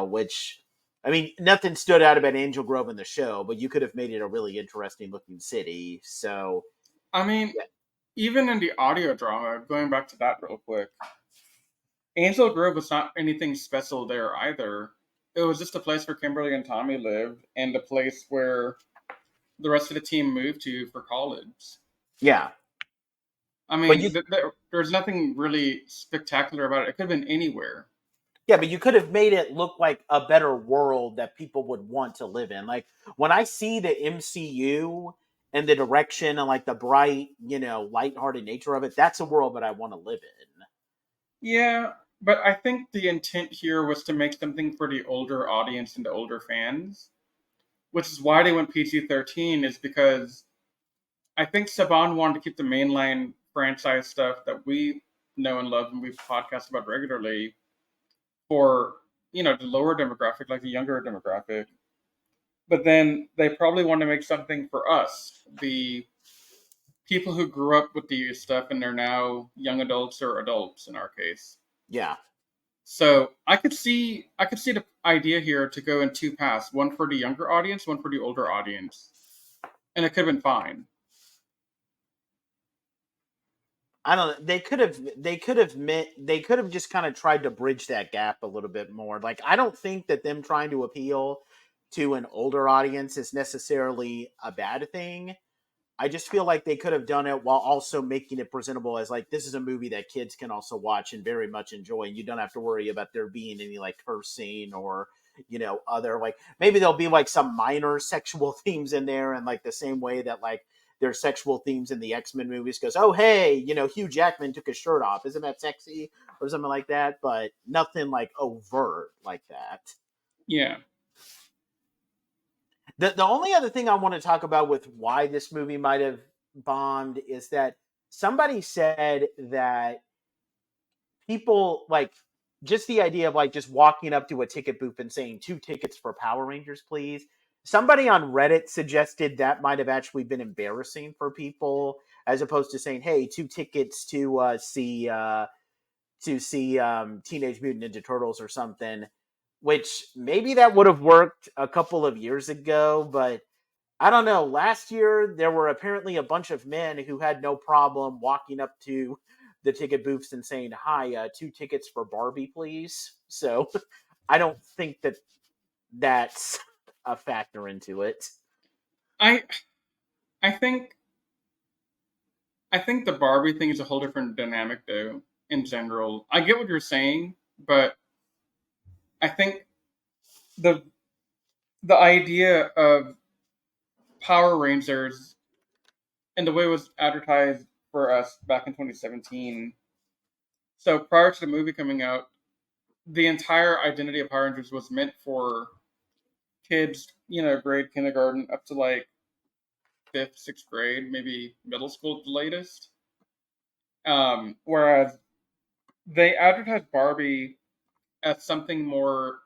which, I mean, nothing stood out about Angel Grove in the show, but you could have made it a really interesting looking city. So, I mean, yeah. Even in the audio drama, going back to that real quick, Angel Grove was not anything special there either. It was just a place where Kimberly and Tommy lived and a place where the rest of the team moved to for college. Yeah. I mean, there's nothing really spectacular about it. It could have been anywhere. Yeah, but you could have made it look like a better world that people would want to live in. Like when I see the MCU and the direction and the bright, lighthearted nature of it, that's a world that I want to live in. Yeah, but I think the intent here was to make something for the older audience and the older fans, which is why they went PG-13, is because I think Saban wanted to keep the mainline franchise stuff that we know and love and we've podcast about regularly for, the lower demographic, like the younger demographic. But then they probably want to make something for us, the people who grew up with the stuff and they're now young adults or adults in our case. Yeah. So I could see the idea here to go in two paths: one for the younger audience, one for the older audience, and it could have been fine. I don't know. They could have just kind of tried to bridge that gap a little bit more. Like, I don't think that them trying to appeal to an older audience is necessarily a bad thing. I just feel like they could have done it while also making it presentable as like, this is a movie that kids can also watch and very much enjoy. And you don't have to worry about there being any like cursing or, other, like, maybe there'll be like some minor sexual themes in there, and like the same way that like there's sexual themes in the X-Men movies, goes, oh hey, Hugh Jackman took his shirt off, isn't that sexy, or something like that, but nothing like overt like that. Yeah. The only other thing I want to talk about with why this movie might have bombed is that somebody said that people like just the idea of like just walking up to a ticket booth and saying 2 tickets for Power Rangers, please. Somebody on Reddit suggested that might have actually been embarrassing for people, as opposed to saying, "Hey, 2 tickets to see Teenage Mutant Ninja Turtles or something." Which maybe that would have worked a couple of years ago, but I don't know. Last year, there were apparently a bunch of men who had no problem walking up to the ticket booths and saying, "Hi, 2 tickets for Barbie, please." So I don't think that that's a factor into it. I think the Barbie thing is a whole different dynamic though. In general, I get what you're saying, but I think the idea of Power Rangers and the way it was advertised for us back in 2017. So prior to the movie coming out, the entire identity of Power Rangers was meant for kids, grade kindergarten up to like 5th, 6th grade, maybe middle school at the latest. Whereas they advertised Barbie as something more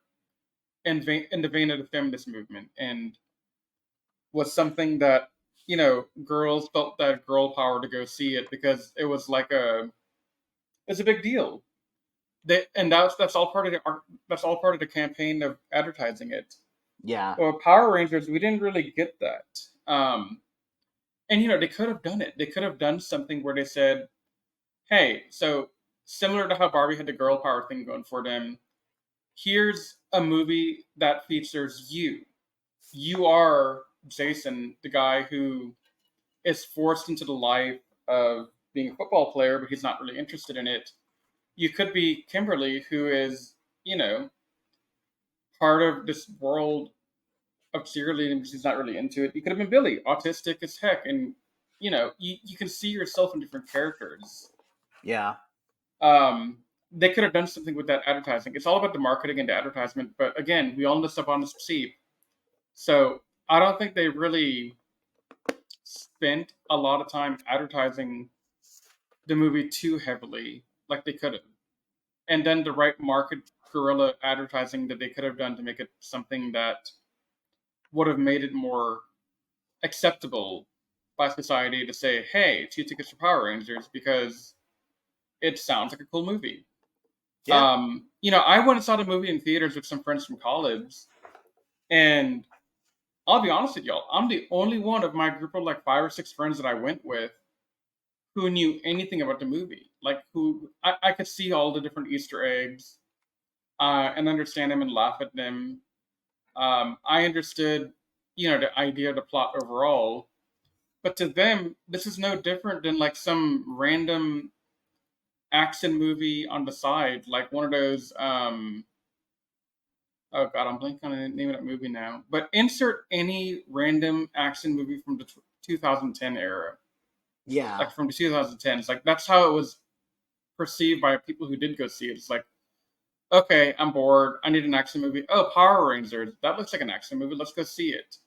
in the vein of the feminist movement, and was something that girls felt that girl power to go see it because it was like it's a big deal. And that's all part of the campaign of advertising it. Yeah. Well, Power Rangers, we didn't really get that. And they could have done it. They could have done something where they said, "Hey, so similar to how Barbie had the girl power thing going for them, here's a movie that features you. You are Jason, the guy who is forced into the life of being a football player, but he's not really interested in it. You could be Kimberly, who is, part of this world of cheerleading, but she's not really into it. You could have been Billy, autistic as heck, and you can see yourself in different characters. Yeah. They could have done something with that advertising. It's all about the marketing and the advertisement, but again, we all know stuff on this cheap. So I don't think they really spent a lot of time advertising the movie too heavily, like they could have. And then the right market guerrilla advertising that they could have done to make it something that would have made it more acceptable by society to say, "Hey, 2 tickets for Power Rangers," because it sounds like a cool movie. Yeah. I went and saw the movie in theaters with some friends from college, and I'll be honest with y'all, I'm the only one of my group of like 5 or 6 friends that I went with who knew anything about the movie. Like, who I could see all the different Easter eggs and understand them and laugh at them. I understood, the idea of the plot overall. But to them, this is no different than like some random action movie on the side, like one of those. Oh god, I'm blanking on the name of that movie now. But insert any random action movie from the 2010 era, Yeah. like from the 2010s. Like that's how it was perceived by people who did go see it. It's like, okay, I'm bored. I need an action movie. Oh, Power Rangers. That looks like an action movie. Let's go see it.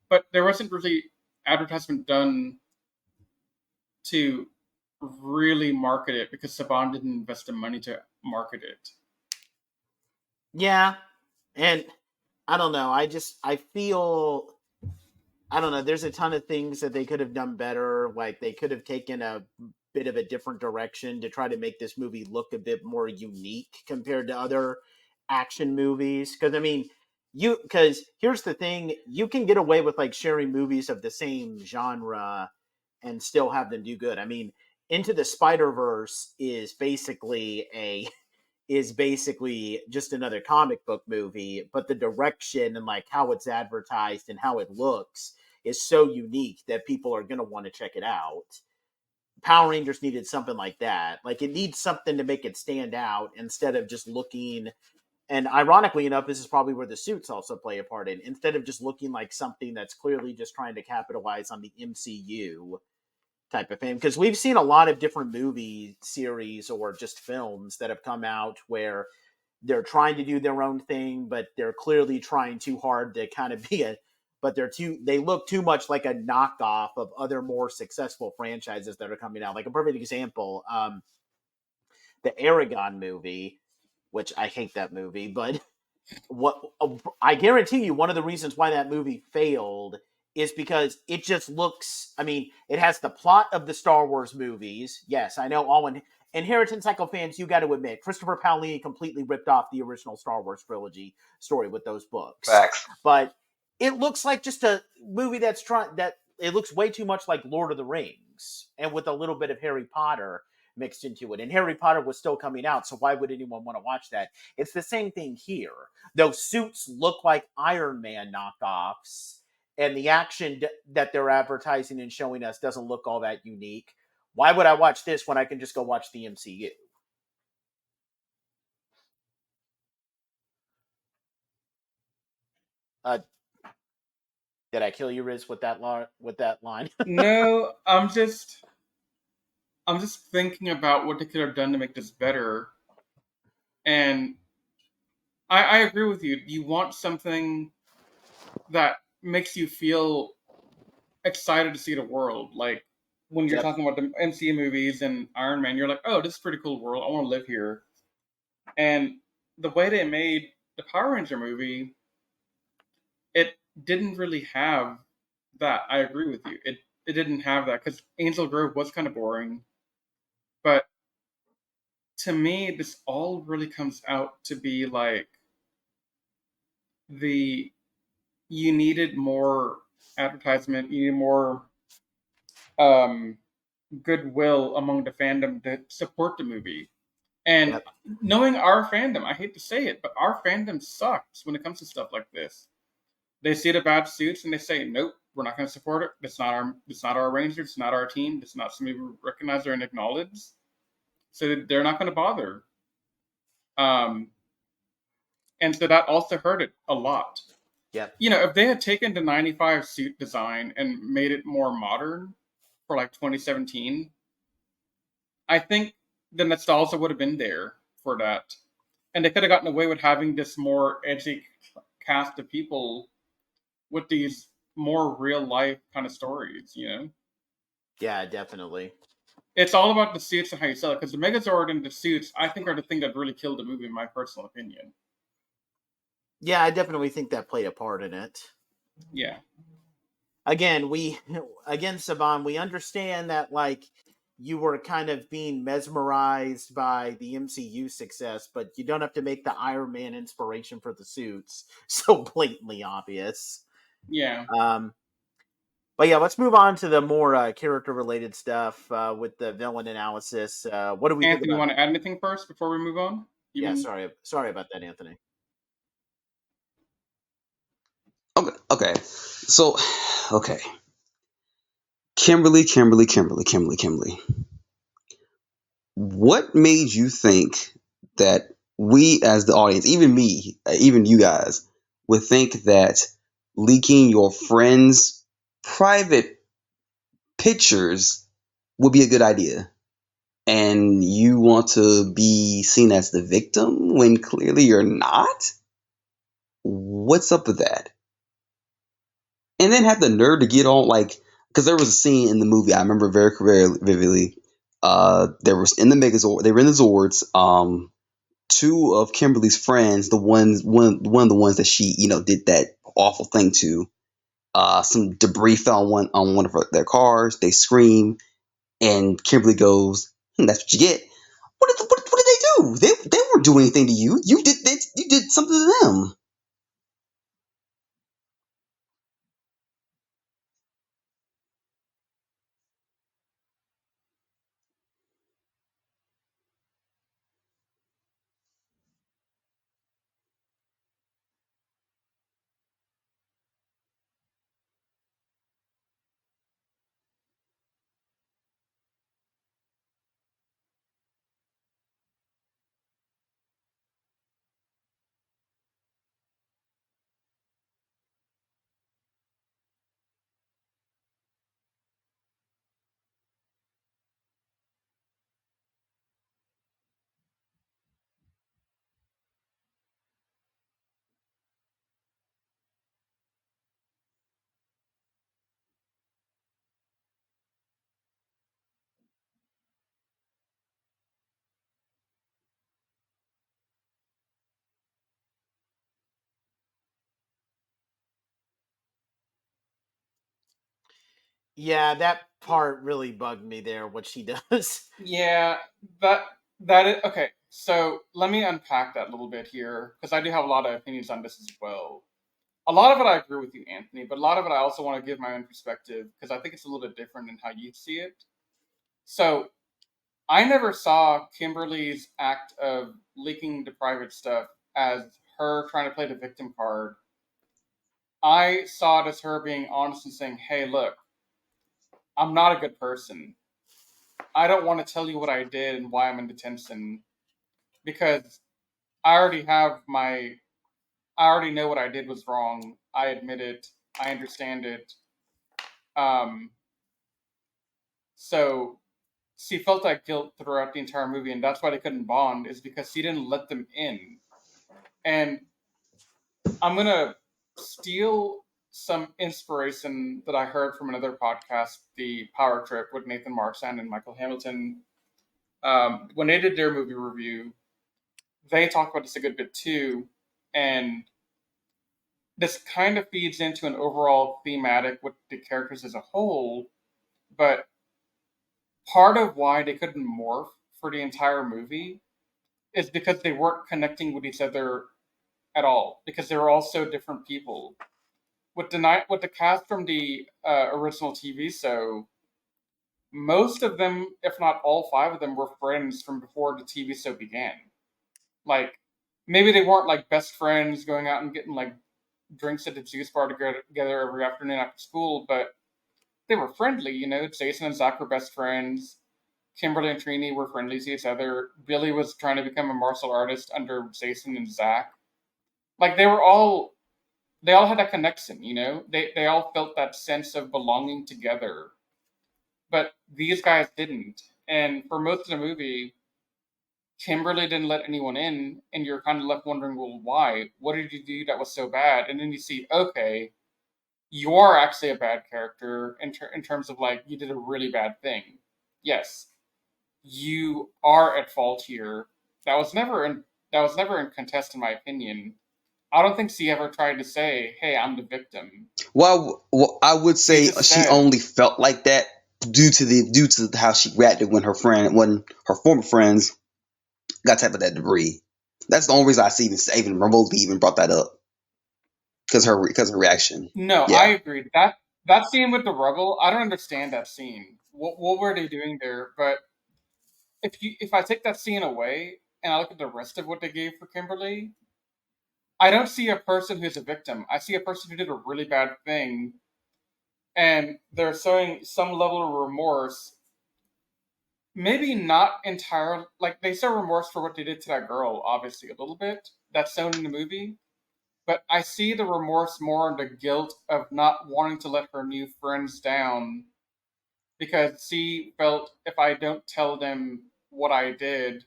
But there wasn't really advertisement done to really market it because Saban didn't invest the money to market it. Yeah. And I don't know. I feel I don't know. There's a ton of things that they could have done better. Like they could have taken a bit of a different direction to try to make this movie look a bit more unique compared to other action movies. Because I mean, because here's the thing: you can get away with like sharing movies of the same genre and still have them do good. I mean, Into the Spider Verse is basically just another comic book movie, but the direction and like how it's advertised and how it looks is so unique that people are going to want to check it out. Power Rangers needed something like that. Like it needs something to make it stand out instead of just looking. And ironically enough, this is probably where the suits also play a part in. Instead of just looking like something that's clearly just trying to capitalize on the MCU type of thing, because we've seen a lot of different movie series or just films that have come out where they're trying to do their own thing, but they're clearly trying too hard to kind of but they look too much like a knockoff of other more successful franchises that are coming out. Like a perfect example, the Aragon movie, which I hate that movie, but what I guarantee you, one of the reasons why that movie failed is because it just looks. I mean, it has the plot of the Star Wars movies. Yes, I know all Inheritance Cycle fans. You got to admit, Christopher Paolini completely ripped off the original Star Wars trilogy story with those books. Facts. But it looks like just a movie that it looks way too much like Lord of the Rings, and with a little bit of Harry Potter mixed into it. And Harry Potter was still coming out, so why would anyone want to watch that? It's the same thing here. Those suits look like Iron Man knockoffs, and the action that they're advertising and showing us doesn't look all that unique. Why would I watch this when I can just go watch the MCU? Uh, did I kill you, Riz, with that line? No, I'm just thinking about what they could have done to make this better. And I agree with you. You want something that makes you feel excited to see the world. Like when you're Yep. talking about the MCU movies and Iron Man, you're like, oh, this is a pretty cool world. I want to live here. And the way they made the Power Ranger movie, it didn't really have that. I agree with you. It didn't have that because Angel Grove was kind of boring. But to me, this all really comes out to be like you needed more advertisement, you needed more um, goodwill among the fandom to support the movie. And Yep. knowing our fandom, I hate to say it, but our fandom sucks when it comes to stuff like this. They see the bad suits and they say, "Nope, we're not going to support it. It's not our Rangers. It's not our team. It's not something we recognize or acknowledge." So they're not going to bother. Um, and so that also hurt it a lot. Yep. You know, if they had taken the '95 suit design and made it more modern for like 2017, I think the nostalgia would have been there for that. And they could have gotten away with having this more edgy cast of people with these more real life kind of stories, you know? Yeah, definitely. It's all about the suits and how you sell it, because the Megazord and the suits, I think, are the thing that really killed the movie, in my personal opinion. Yeah, I definitely think that played a part in it. Yeah. Again, Saban, we understand that like you were kind of being mesmerized by the MCU success, but you don't have to make the Iron Man inspiration for the suits so blatantly obvious. Yeah. But yeah, let's move on to the more character-related stuff with the villain analysis. What do we think Anthony, you about? want to add anything first before we move on? Yeah, sorry about that, Anthony. Okay. So, okay. Kimberly. What made you think that we, as the audience, even me, even you guys, would think that leaking your friends' private pictures would be a good idea? And you want to be seen as the victim when clearly you're not? What's up with that? And then have the nerve to get on, like, because there was a scene in the movie I remember very, very vividly. There was in the Megazord, they were in the Zords. Two of Kimberly's friends, one of the ones that she, did that awful thing to, Some debris fell on one of their cars. They scream, and Kimberly goes, "That's what you get." What did they do? They weren't doing anything to you. You did something to them. Yeah, that part really bugged me there. What she does. Yeah, that is okay. So let me unpack that a little bit here because I do have a lot of opinions on this as well. A lot of it I agree with you, Anthony, but a lot of it I also want to give my own perspective because I think it's a little bit different in how you see it. So I never saw Kimberly's act of leaking the private stuff as her trying to play the victim card. I saw it as her being honest and saying, "Hey, look, I'm not a good person. I don't want to tell you what I did and why I'm in detention because I already have my I already know what I did was wrong. I admit it. I understand it. Um, so she felt that guilt throughout the entire movie, and that's why they couldn't bond. Is because she didn't let them in. And I'm gonna steal some inspiration that I heard from another podcast, the Power Trip with Nathan Marchand and Michael Hamilton. When they did their movie review, they talked about this a good bit too, and this kind of feeds into an overall thematic with the characters as a whole, but part of why they couldn't morph for the entire movie is because they weren't connecting with each other at all, because they were all so different people. With the cast from the original TV show, most of them, if not all five of them, were friends from before the TV show began. Like, maybe they weren't like best friends going out and getting like drinks at the juice bar together every afternoon after school, but they were friendly, you know. Jason and Zach were best friends. Kimberly and Trini were friendly to each other. Billy was trying to become a martial artist under Jason and Zach. Like they all had that connection, you know. They all felt that sense of belonging together. But these guys didn't. And for most of the movie, Kimberly didn't let anyone in, and you're kind of left wondering, well, why? What did you do that was so bad? And then you see, okay, you are actually a bad character in terms of like you did a really bad thing. Yes, you are at fault here. That was never in contest, in my opinion. I don't think she ever tried to say, "Hey, I'm the victim." Well, I would She say just she said, only felt like that due to how she reacted when her former friends got tapped with that debris. That's the only reason I see even remotely even brought that up because her reaction. "No, I Yeah. agree. That scene with the rubble, I don't understand that scene. What were they doing there?" But if I take that scene away and I look at the rest of what they gave for Kimberly, I don't see a person who's a victim. I see a person who did a really bad thing, and they're showing some level of remorse. Maybe not entirely. Like they show remorse for what they did to that girl, obviously a little bit. That's shown in the movie, but I see the remorse more in the guilt of not wanting to let her new friends down because she felt if I don't tell them what I did,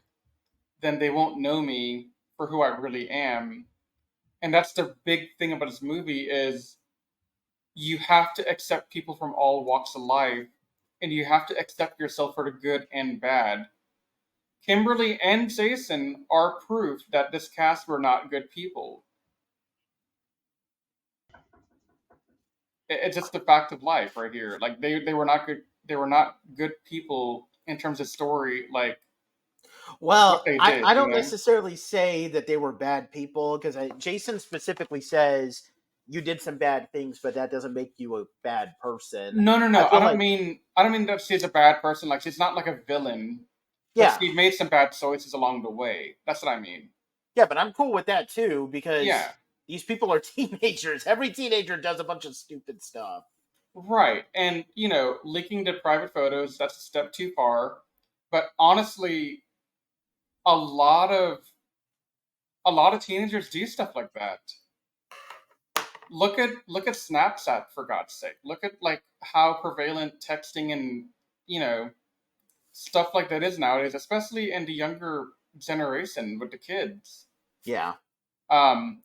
then they won't know me for who I really am. And that's the big thing about this movie is you have to accept people from all walks of life and you have to accept yourself for the good and bad. Kimberly and Jason are proof that this cast were not good people. It's just the fact of life right here. Like they were not good. They were not good people in terms of story. Like what Well, they I, did, I you don't know. necessarily say that they were bad people because Jason specifically says you did some bad things, but that doesn't make you a bad person. No, no, I no. feel like, I don't mean that she's a bad person. Like she's not like a villain, but yeah, she made some bad choices along the way. That's what I mean. yeah, but I'm cool with that too because Yeah, these people are teenagers. Every teenager does a bunch of stupid stuff. right. And you know, leaking the private photos—that's a step too far. But honestly, a lot of a lot of teenagers do stuff like that. Look at Snapchat for God's sake. Look at like how prevalent texting and you know stuff like that is nowadays, especially in the younger generation with the kids. Yeah.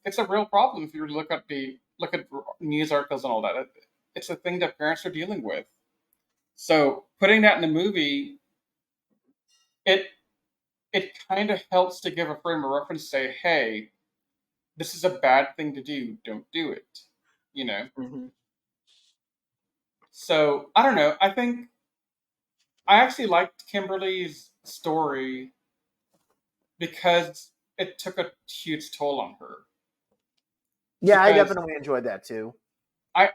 It's a real problem if you look at news articles and all that. It's a thing that parents are dealing with. So putting that in the movie, it it kind of helps to give a frame of reference. Say, hey, this is a bad thing to do. Don't do it. You know. Hmm. So I don't know. I think I actually liked Kimberly's story because it took a huge toll on her. Yeah, I Because definitely enjoyed that too.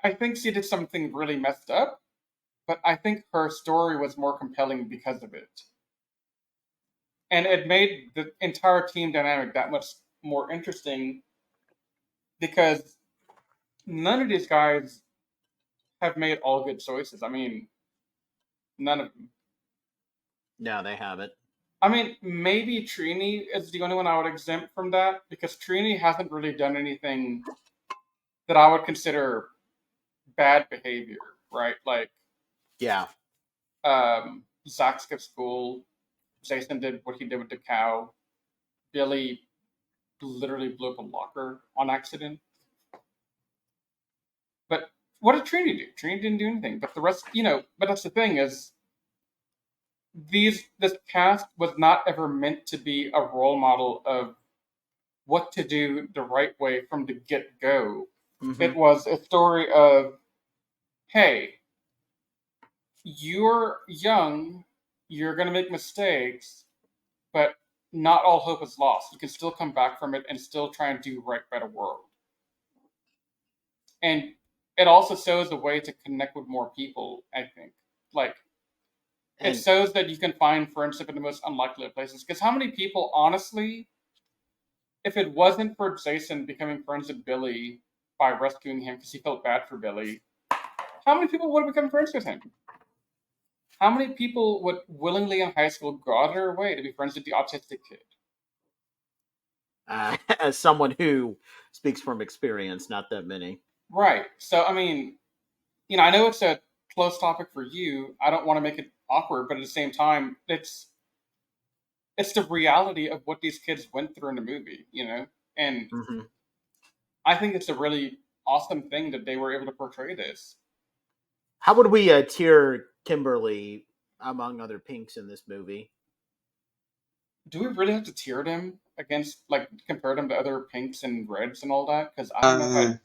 I think she did something really messed up, but I think her story was more compelling because of it. And it made the entire team dynamic that much more interesting because none of these guys have made all good choices. I mean, none of them. No, they haven't. I mean, maybe Trini is the only one I would exempt from that because Trini hasn't really done anything that I would consider bad behavior, right? Like, Yeah. Zach skipped school, Jason did what he did with the cow, Billy literally blew up a locker on accident. But what did Trini do? Trini didn't do anything. But the rest, you know, but that's the thing is this cast was not ever meant to be a role model of what to do the right way from the get go. Hmm. It was a story of, hey, you're young, you're gonna make mistakes, but not all hope is lost. You can still come back from it and still try and do right by the world. And it also shows a way to connect with more people, I think. Like, it And shows that you can find friendship in the most unlikely of places. Because how many people, honestly, if it wasn't for Jason becoming friends with Billy by rescuing him because he felt bad for Billy, how many people would have become friends with him? How many people would willingly in high school go out of their way to be friends with the autistic kid? as someone who speaks from experience, not that many. Right. So, I mean, you know, I know it's a close topic for you. I don't want to make it awkward, but at the same time, it's the reality of what these kids went through in the movie, you know? And Hmm. I think it's a really awesome thing that they were able to portray this. How would we tier Kimberly among other pinks in this movie? Do we really have to tier them against, like, compare them to other pinks and reds and all that? Because Uh,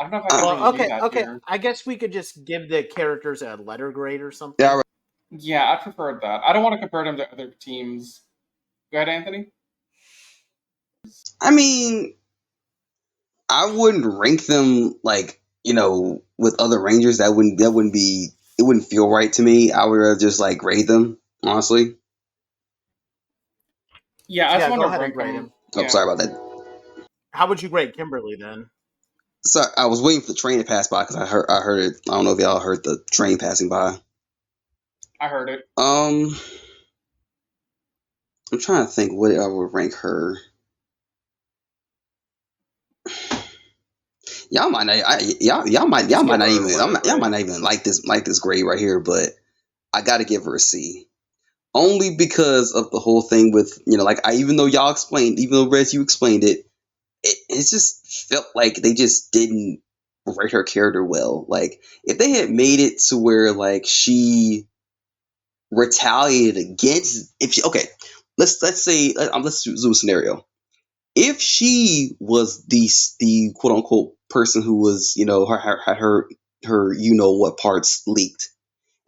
I don't know if I could uh, really Well, do okay, that okay. here. I guess we could just give the characters a letter grade or yeah, something. Yeah, I preferred that. I don't want to compare them to other teams. Go ahead, Anthony. I mean, I wouldn't rank them like with other Rangers. That wouldn't be. It wouldn't feel right to me. I would rather just like grade them honestly. Yeah, I just Yeah, want go to ahead and rank grade them. him. Oh, Yeah, sorry about that. How would you grade Kimberly then? So I was waiting for the train to pass by because I heard it. I don't know if y'all heard the train passing by. I heard it. I'm trying to think what I would rank her. Y'all might not. Y'all Just might give not her a even. letter Y'all might grade. not even like this grade right here. But I got to give her a C. Only because of the whole thing with like even though y'all explained, even though Rez you explained it, it just felt like they just didn't write her character well. Like if they had made it to where like she retaliated against if she okay, let's say let's do a scenario. If she was the quote unquote person who was, had her what parts leaked,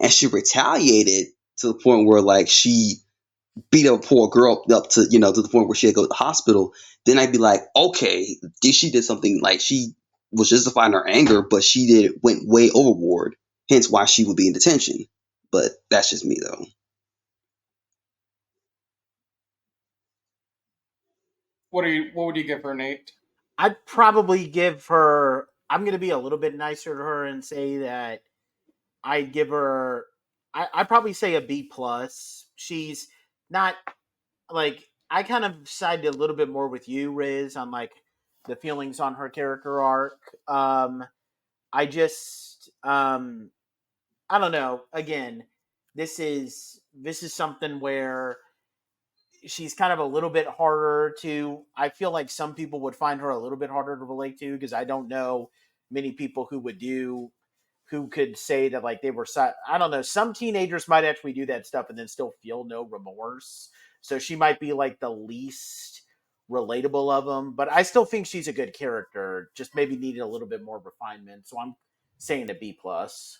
and she retaliated to the point where like she beat a poor girl up to to the point where she had to go to the hospital. Then I'd be like, okay, she did something, like she was justifying her anger, but she went way overboard. Hence why she would be in detention. But that's just me though. What would you give her, Nate? I'd probably give her. I'm going to be a little bit nicer to her and say that I'd give her. I'd probably say a B plus. She's not like, I kind of sided a little bit more with you, Riz, on like the feelings on her character arc. I just I don't know. Again, this is something where she's kind of a little bit harder to. I feel like some people would find her a little bit harder to relate to, because I don't know many people who could say that like they were. I don't know. Some teenagers might actually do that stuff and then still feel no remorse. So she might be like the least relatable of them, but I still think she's a good character. Just maybe needed a little bit more refinement. So I'm saying a B plus.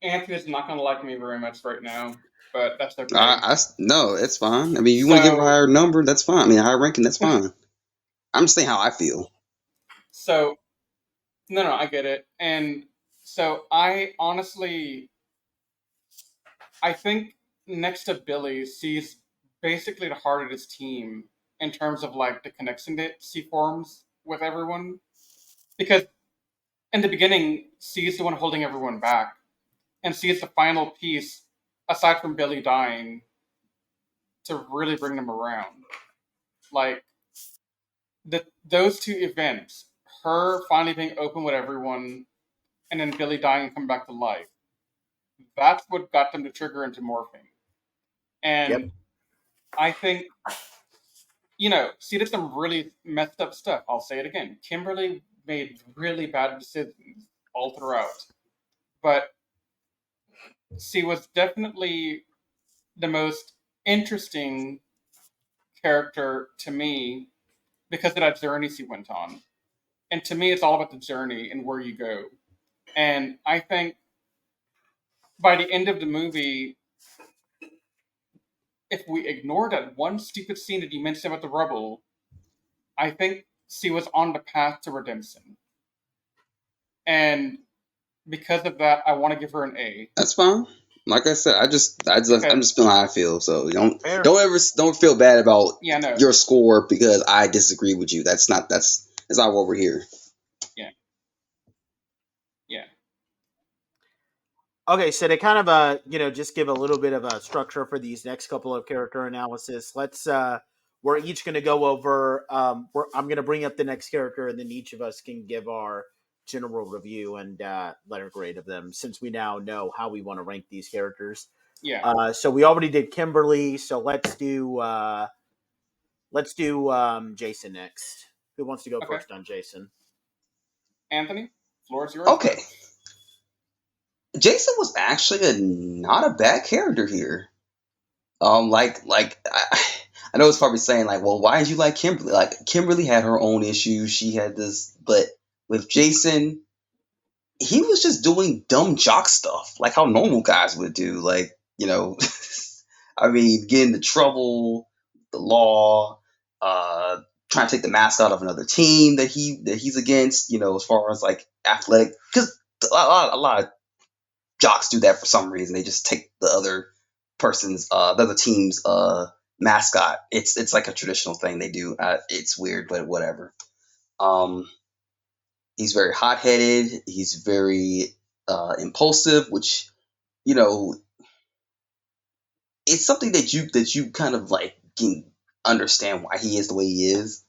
Anthony's not going to like me very much right now, but that's okay. No, it's fine. I mean, you want to give her a higher number, that's fine. I mean, a higher ranking, that's fine. I'm just saying how I feel. So, no, I get it. And so I honestly, I think next to Billy, she's basically the heart of his team in terms of like the connection that she forms with everyone. Because in the beginning, she's the one holding everyone back. And she's the final piece, aside from Billy dying, to really bring them around. Like, those two events, her finally being open with everyone, and then Billy dying and coming back to life, that's what got them to trigger into morphing. And Yep. I think, she did some really messed up stuff. I'll say it again. Kimberly made really bad decisions all throughout. But she was definitely the most interesting character to me because of that journey she went on. And to me, it's all about the journey and where you go. And I think by the end of the movie, if we ignore that one stupid scene that you mentioned about the rubble, I think she was on the path to redemption. And because of that, I want to give her an A. That's fine. Like I said, I'm just feeling how I feel. So don't feel bad about your score because I disagree with you. That's not what we're here. Yeah. Okay, so to kind of just give a little bit of a structure for these next couple of character analysis, let's we're each going to go over. I'm going to bring up the next character, and then each of us can give our general review and letter grade of them, since we now know how we want to rank these characters. Yeah. So we already did Kimberly, so let's do Jason next. Who wants to go first on Jason? Anthony, floor is yours. Okay. Jason was actually not a bad character here. I know it's probably saying like, well, why did you like Kimberly? Like Kimberly had her own issues. She had this, but with Jason, he was just doing dumb jock stuff, like how normal guys would do. Like, I mean, get into trouble, the law, trying to take the mask out of another team that he's against. As far as like athletic, because a lot of jocks do that for some reason. They just take the other team's mascot. It's like a traditional thing they do. It's weird, but whatever. He's very hot-headed. He's very impulsive, which it's something that you kind of like can understand why he is the way he is.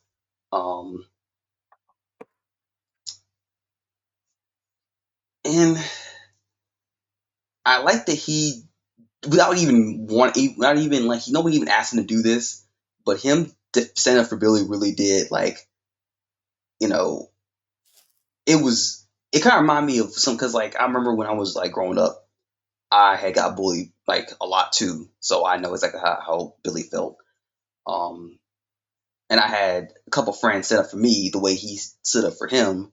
And I like that he, without even like nobody even asked him to do this, but him to stand up for Billy really did, like, it kind of reminded me of because like I remember when I was like growing up, I had got bullied like a lot too, so I know exactly how Billy felt. and I had a couple friends set up for me the way he stood up for him,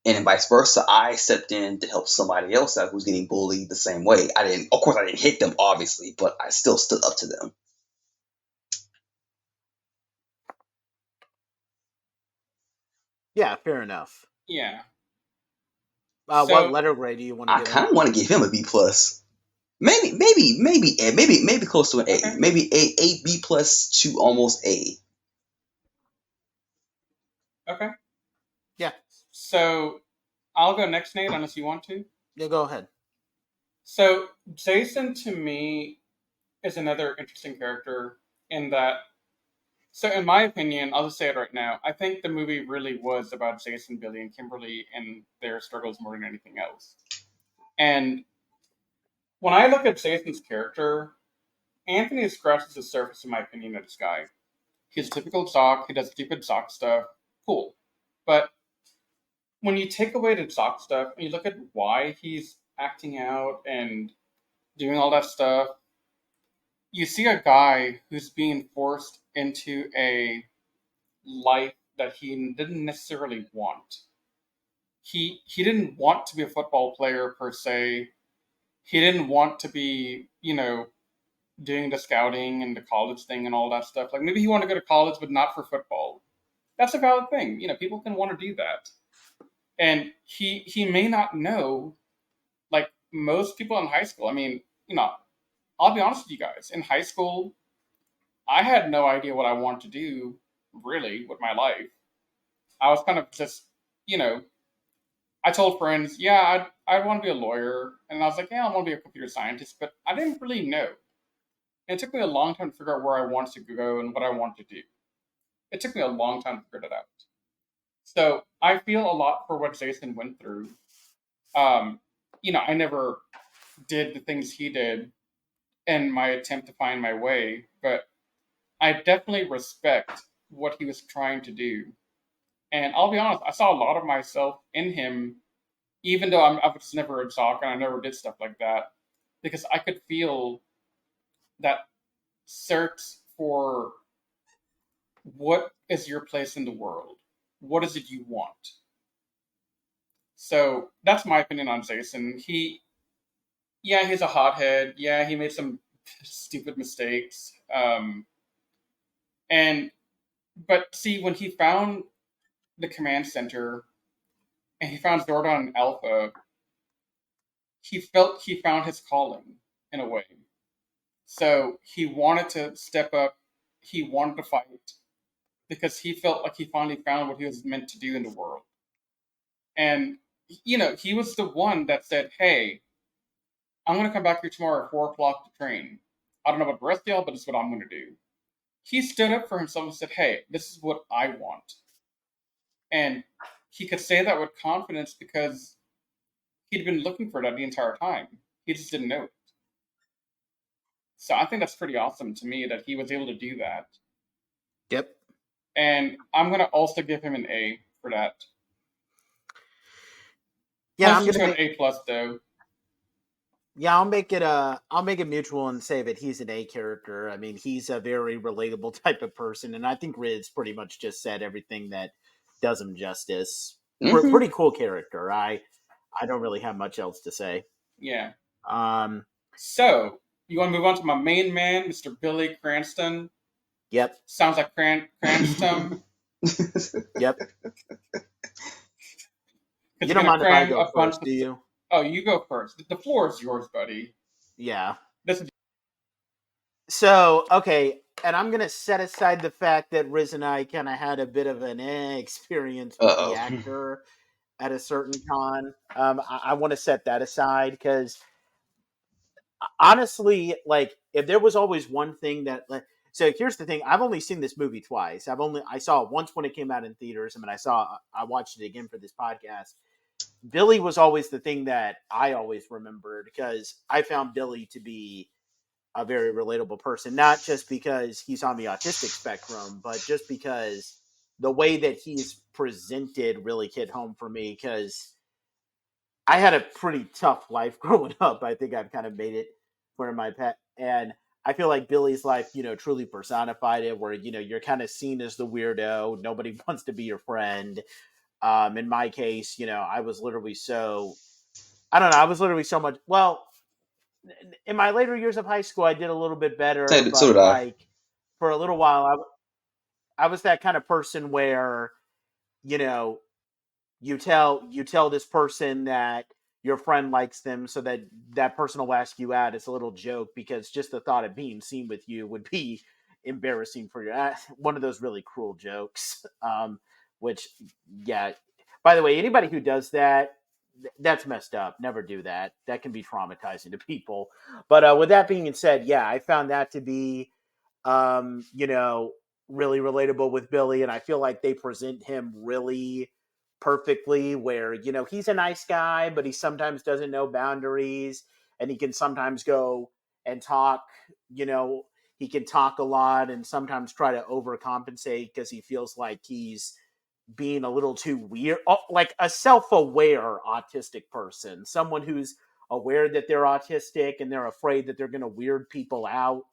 and then vice versa. I stepped in to help somebody else out who's getting bullied the same way. Of course, I didn't hit them, obviously, but I still stood up to them. Yeah, fair enough. Yeah. What So letter grade do you want to I give kind him? of want to give him a B plus. Maybe close to an A. Okay. Maybe A B plus to almost A. okay. Yeah, So I'll go next, Nate, unless you want to. yeah, go ahead. So Jason to me is another interesting character in that. So in my opinion, I'll just say it right now. I think the movie really was about Jason, Billy, and Kimberly and their struggles more than anything else. And when I look at Jason's character, Anthony scratches the surface, in my opinion, of this guy. He's a typical jock. He does stupid jock stuff. Cool. But when you take away the jock stuff and you look at why he's acting out and doing all that stuff, you see a guy who's being forced into a life that he didn't necessarily want. He didn't want to be a football player per se. He didn't want to be, doing the scouting and the college thing and all that stuff. Like maybe he wanted to go to college, but not for football. That's a valid thing. People can want to do that. And he may not know, like most people in high school. I mean, I'll be honest with you guys. In high school, I had no idea what I wanted to do really with my life. I was kind of just, you know, I told friends, yeah, I want to be a lawyer. And I was like, yeah, I want to be a computer scientist, but I didn't really know. And it took me a long time to figure out where I wanted to go and what I wanted to do. It took me a long time to figure that out. So I feel a lot for what Jason went through. Um, I never did the things he did in my attempt to find my way, but I definitely respect what he was trying to do. And I'll be honest, I saw a lot of myself in him, even though I was never a jock and I never did stuff like that, because I could feel that search for what is your place in the world? What is it you want? So that's my opinion on Jason. Yeah, he's a hothead. Yeah, he made some stupid mistakes. And but see, when he found the command center and he found Zordon and Alpha, he felt he found his calling in a way. So he wanted to step up. He wanted to fight because he felt like he finally found what he was meant to do in the world. And he was the one that said, "Hey, I'm gonna come back here tomorrow at 4 o'clock to train. I don't know about the rest of y'all, but this is what I'm gonna do." He stood up for himself and said, "Hey, this is what I want." And he could say that with confidence because he'd been looking for that the entire time. He just didn't know it. So I think that's pretty awesome to me that he was able to do that. Yep. And I'm going to also give him an A for that. Yeah, Closer to an A plus though. Yeah, I'll make it mutual and say that he's an A character. I mean, he's a very relatable type of person, and I think Riz pretty much just said everything that does him justice. Mm-hmm. Pretty cool character. I don't really have much else to say. Yeah. Um. So you want to move on to my main man, Mr. Billy Cranston? Yep. Sounds like Cranston. Yep. You don't mind if I go first, do you? Oh, you go first. The floor is yours, buddy. Yeah. So, okay, and I'm going to set aside the fact that Riz and I kind of had a bit of an experience with the actor at a certain con. I want to set that aside because honestly, like, if there was always one thing that, like, so here's the thing: I've only seen this movie twice. I saw it once when it came out in theaters, and I watched it again for this podcast. Billy was always the thing that I always remembered because I found Billy to be a very relatable person, not just because he's on the autistic spectrum, but just because the way that he's presented really hit home for me because I had a pretty tough life growing up. I think I've kind of made it for my pet. And I feel like Billy's life, truly personified it, where you're kind of seen as the weirdo. Nobody wants to be your friend. In my case, I was literally so I don't know. I was literally so much. Well, in my later years of high school, I did a little bit better, So did but I. like for a little while, I was that kind of person where you know you tell this person that your friend likes them, so that that person will ask you out. It's a little joke because just the thought of being seen with you would be embarrassing for you. One of those really cruel jokes. Which, yeah. By the way, anybody who does that, that's messed up. Never do that. That can be traumatizing to people. But with that being said, yeah, I found that to be um, you know, really relatable with Billy, and I feel like they present him really perfectly. Where he's a nice guy, but he sometimes doesn't know boundaries, and he can sometimes go and talk. You know, he can talk a lot, and sometimes try to overcompensate because he feels like he's being a little too weird, like a self-aware autistic person, someone who's aware that they're autistic and they're afraid that they're going to weird people out.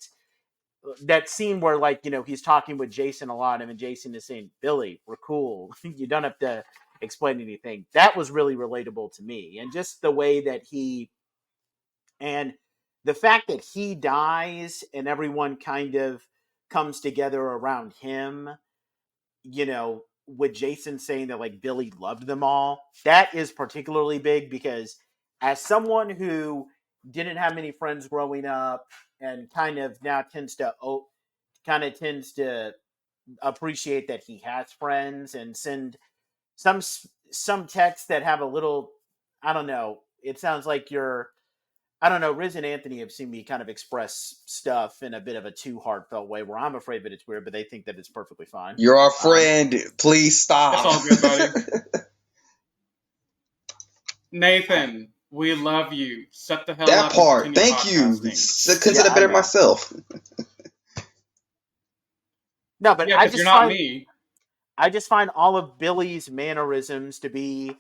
That scene where he's talking with Jason a lot, and Jason is saying, "Billy, we're cool. You don't have to explain anything." That was really relatable to me, and just the way that and the fact that he dies and everyone kind of comes together around him, with Jason saying that like Billy loved them all. That is particularly big because as someone who didn't have many friends growing up and kind of now tends to appreciate that he has friends and send some some texts that have a little, I don't know, it sounds like you're, I don't know, Riz and Anthony have seen me kind of express stuff in a bit of a too heartfelt way where I'm afraid that it's weird, but they think that it's perfectly fine. You're our Um, friend. Please It's stop. all good, buddy. Nathan, we love you. Shut the hell That up and part. continue Thank you. podcasting. Couldn't say yeah, that I better know. myself. No, but Yeah, because you're not me. I just find all of Billy's mannerisms to be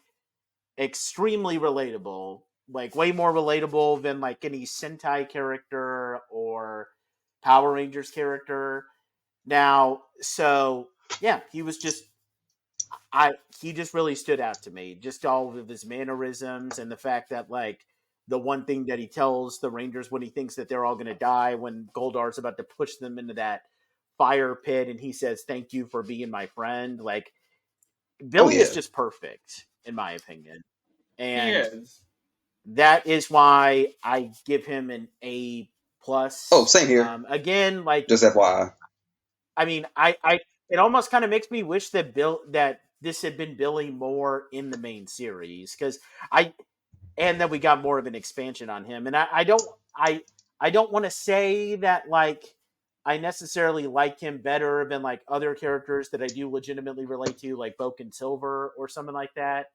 extremely relatable, like way more relatable than like any Sentai character or Power Rangers character. Now, so yeah, I he just really stood out to me. Just all of his mannerisms and the fact that like the one thing that he tells the Rangers when he thinks that they're all going to die, when Goldar's about to push them into that fire pit, and he says, "Thank you for being my friend." Like Oh Billy is yeah. just perfect in my opinion, He and is. that is why I give him an A Oh, plus. same here. Again, like Just FYI. I mean, I it almost kind of makes me wish that this had been Billy more in the main series because I and that we got more of an expansion on him. And I don't want to say that like I necessarily like him better than like other characters that I do legitimately relate to, like Boke and Silver or something like that.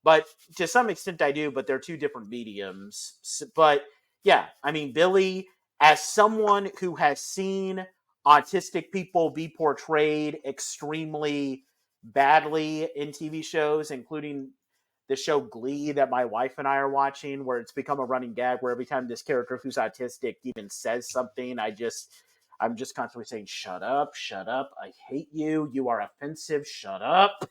But to some extent I do, but they're two different mediums. But yeah, I mean Billy, as someone who has seen autistic people be portrayed extremely badly in TV shows, including the show Glee that my wife and I are watching, where it's become a running gag where every time this character who's autistic even says something, I'm just constantly saying, shut up, I hate you, you are offensive, shut up.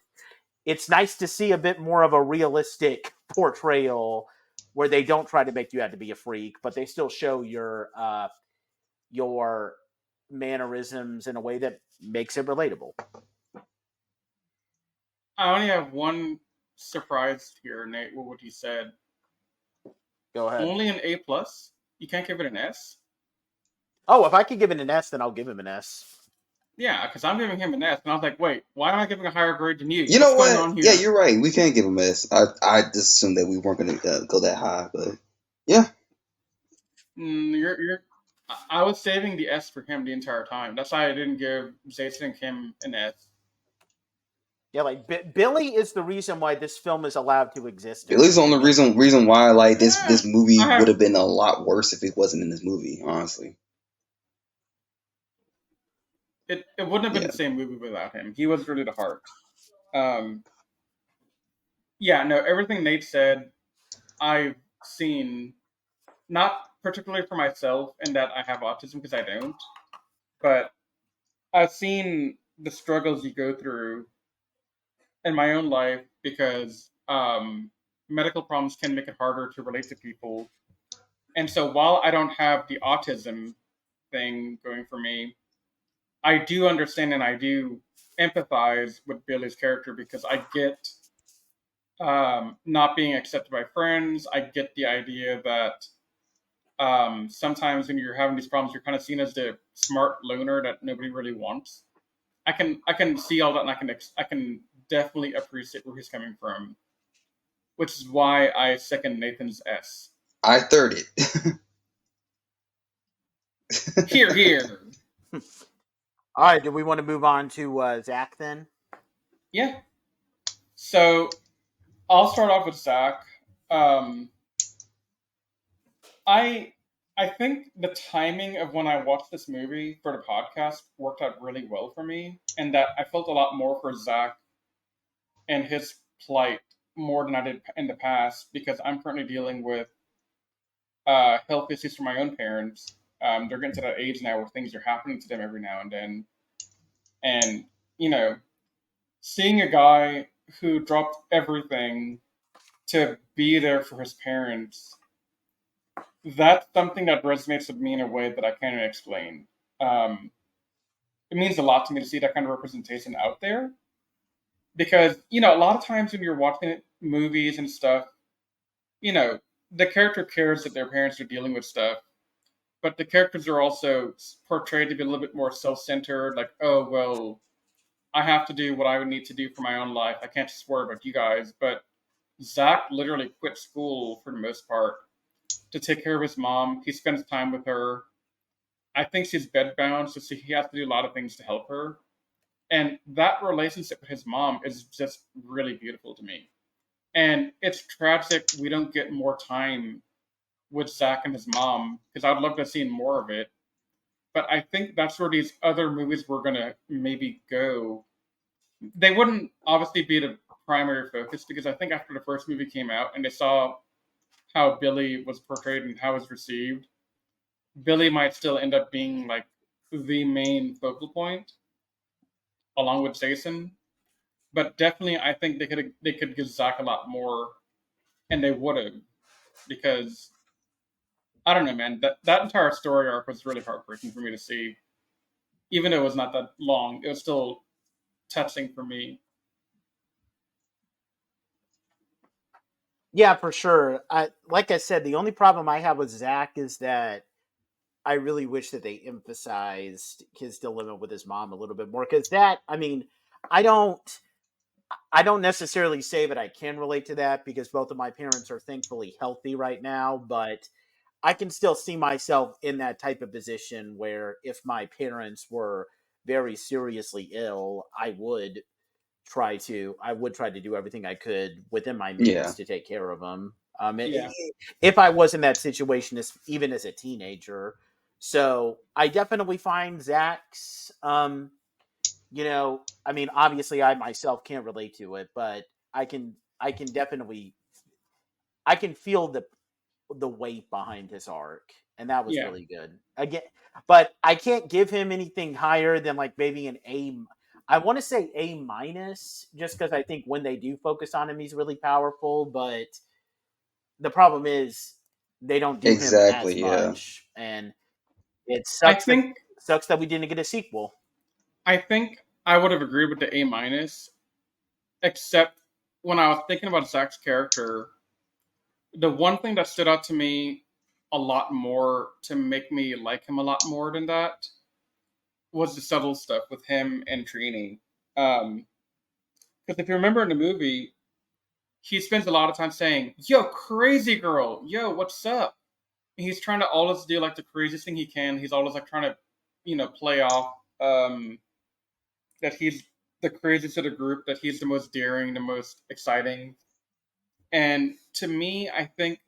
It's nice to see a bit more of a realistic portrayal where they don't try to make you out to be a freak, but they still show your mannerisms in a way that makes it relatable. I only have one surprise here, Nate, with what you said. Go ahead. Only an A plus? You can't give it an S? Oh, if I could give it an S, then I'll give him an S. Yeah, because I'm giving him an S, and I was like, wait, why am I giving a higher grade than you? You What's know going what? on Yeah, here? you're right. We can't give him S. I just assumed that we weren't going to go that high, but yeah. I was saving the S for him the entire time. That's why I didn't give Jason and Kim an S. Yeah, like Billy is the reason why this film is allowed to exist, in my Billy's the only opinion. reason why like Yeah, this movie I would have have been a lot worse if it wasn't in this movie. Honestly. it. It wouldn't have been Yeah. the same movie without him. He was really the heart. Um, yeah, no, everything Nate said, I've seen. Not particularly for myself, in that I have autism because I don't. But I've seen the struggles you go through in my own life because medical problems can make it harder to relate to people. And so while I don't have the autism thing going for me, I do understand and I do empathize with Billy's character because I get not being accepted by friends. I get the idea that sometimes when you're having these problems, you're kind of seen as the smart loner that nobody really wants. I can see all that, and I can definitely appreciate where he's coming from, which is why I second Nathan's S. I third it. Here, here. All right, do we want to move on to Zach then? Yeah. So I'll start off with Zach. Um, I I think the timing of when I watched this movie for the podcast worked out really well for me, and that I felt a lot more for Zach and his plight more than I did in the past because I'm currently dealing with health issues for my own parents. They're getting to that age now where things are happening to them every now and then, and you know, seeing a guy who dropped everything to be there for his parents, that's something that resonates with me in a way that I can't explain. Um, it means a lot to me to see that kind of representation out there because a lot of times when you're watching movies and stuff, you know, the character cares that their parents are dealing with stuff, but the characters are also portrayed to be a little bit more self-centered. Like, oh well, I have to do what I would need to do for my own life. I can't just worry about you guys. But Zach literally quit school for the most part to take care of his mom. He spends time with her. I think she's bedbound, so he has to do a lot of things to help her. And that relationship with his mom is just really beautiful to me. And it's tragic we don't get more time with Zach and his mom because I'd love to have seen more of it. But I think that's where these other movies were gonna maybe go. They wouldn't obviously be the primary focus because I think after the first movie came out and they saw how Billy was portrayed and how it was received, Billy might still end up being like the main focal point along with Jason. But definitely, I think they could give Zach a lot more, and they would have because I don't know, man. That entire story arc was really heartbreaking for me to see. Even though it was not that long, it was still touching for me. Yeah, for sure. Like I said, the only problem I have with Zach is that I really wish that they emphasized his dilemma with his mom a little bit more because I mean, I don't, I don't necessarily say that I can relate to that because both of my parents are thankfully healthy right now, but I can still see myself in that type of position where if my parents were very seriously ill, I would try to do everything I could within my Yeah. means to take care of them. Yeah. If I was in that situation, even as a teenager, so I definitely find Zach's, I mean, obviously, I myself can't relate to it, but I can definitely, I can feel the weight behind his arc, and that was Yeah. really good. Again, but I can't give him anything higher than like maybe an A. I want to say A minus, just because I think when they do focus on him, he's really powerful. But the problem is they don't do him as Exactly. Yeah. much, and it I sucks think that we didn't get a sequel. I think I would have agreed with the A minus, except when I was thinking about Zach's character, the one thing that stood out to me a lot more to make me like him a lot more than that was the subtle stuff with him and Trini. Because if you remember in the movie, he spends a lot of time saying, "Yo, crazy girl, yo, what's up?" And he's trying to always do like the craziest thing he can. He's always like trying to, play off that he's the craziest of the group, that he's the most daring, the most exciting. And to me, I think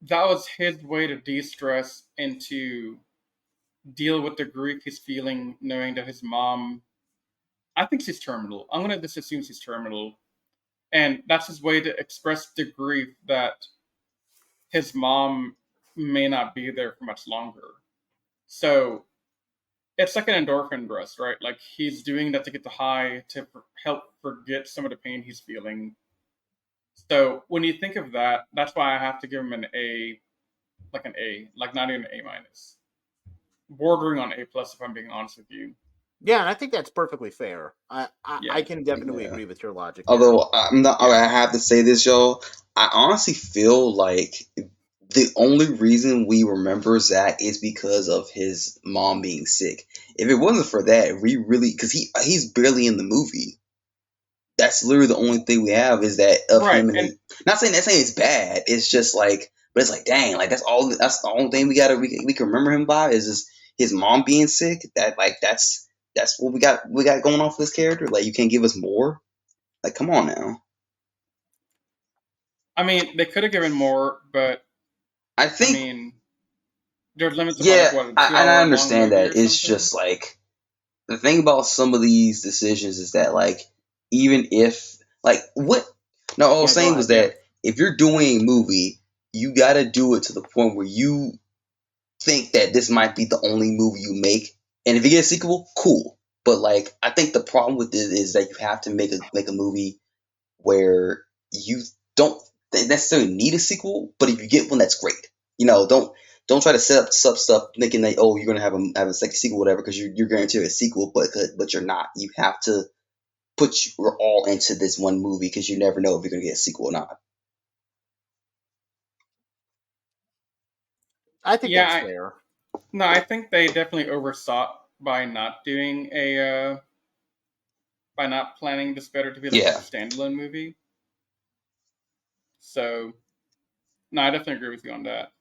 that was his way to de-stress and to deal with the grief he's feeling, knowing that his mom, I think she's terminal. I'm gonna just assume she's terminal, and that's his way to express the grief that his mom may not be there for much longer. So it's like an endorphin rush, right? Like he's doing that to get the high to help forget some of the pain he's feeling. So when you think of that, that's why I have to give him an A, like not even an A minus, bordering on A plus if I'm being honest with you. Yeah, and I think that's perfectly fair. I Yeah. can definitely Yeah. agree with your logic there. Although I'm not, Yeah. I have to say this, y'all. I honestly feel like the only reason we remember Zach is because of his mom being sick. If it wasn't for that, we really, because he's barely in the movie. That's literally the only thing we have is that of Right. him and And not saying it's bad. It's just like, but it's like, dang, like that's all. That's the only thing we can remember him by is just his mom being sick. That like that's what we got going on for this character. Like you can't give us more. Like come on now. I mean, they could have given more, but I I think mean, there's limits about yeah, like what, a 2 and I hour long understand movie that. or It's something. just like the thing about some of these decisions is that like even if like what no, all I was Yeah, go saying was ahead. Yeah. that if you're doing a movie, you got to do it to the point where you think that this might be the only movie you make, and if you get a sequel, cool. But like, I think the problem with it is that you have to make a movie where you don't necessarily need a sequel, but if you get one, that's great. You know, don't try to set up sub stuff thinking that oh you're gonna have a second sequel whatever because you're guaranteed a sequel, but you're not. You have to put your all into this one movie because you never know if you're gonna get a sequel or not. I think Yeah. that's fair. No, I think they definitely oversaw by not doing by not planning this better to be like a Yeah. standalone movie. So, no, I definitely agree with you on that.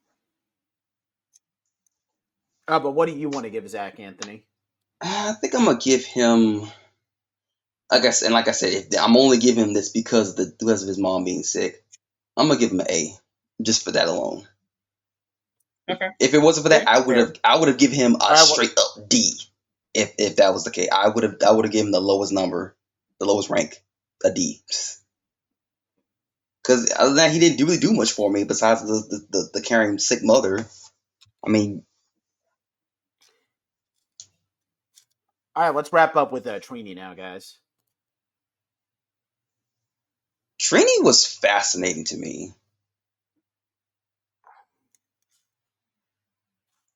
But what do you want to give Zach, Anthony? I think I'm gonna give him. Like I said, I'm only giving him this because of his mom being sick. I'm gonna give him an A, just for that alone. Okay. If it wasn't for that, Okay, fair. I would have given him a All right, straight up D. If that was the case, I would have given him the lowest number, the lowest rank, a D. Because other than that, he didn't really do much for me besides the carrying sick mother. I mean, all right. Let's wrap up with Trini now, guys. Trini was fascinating to me.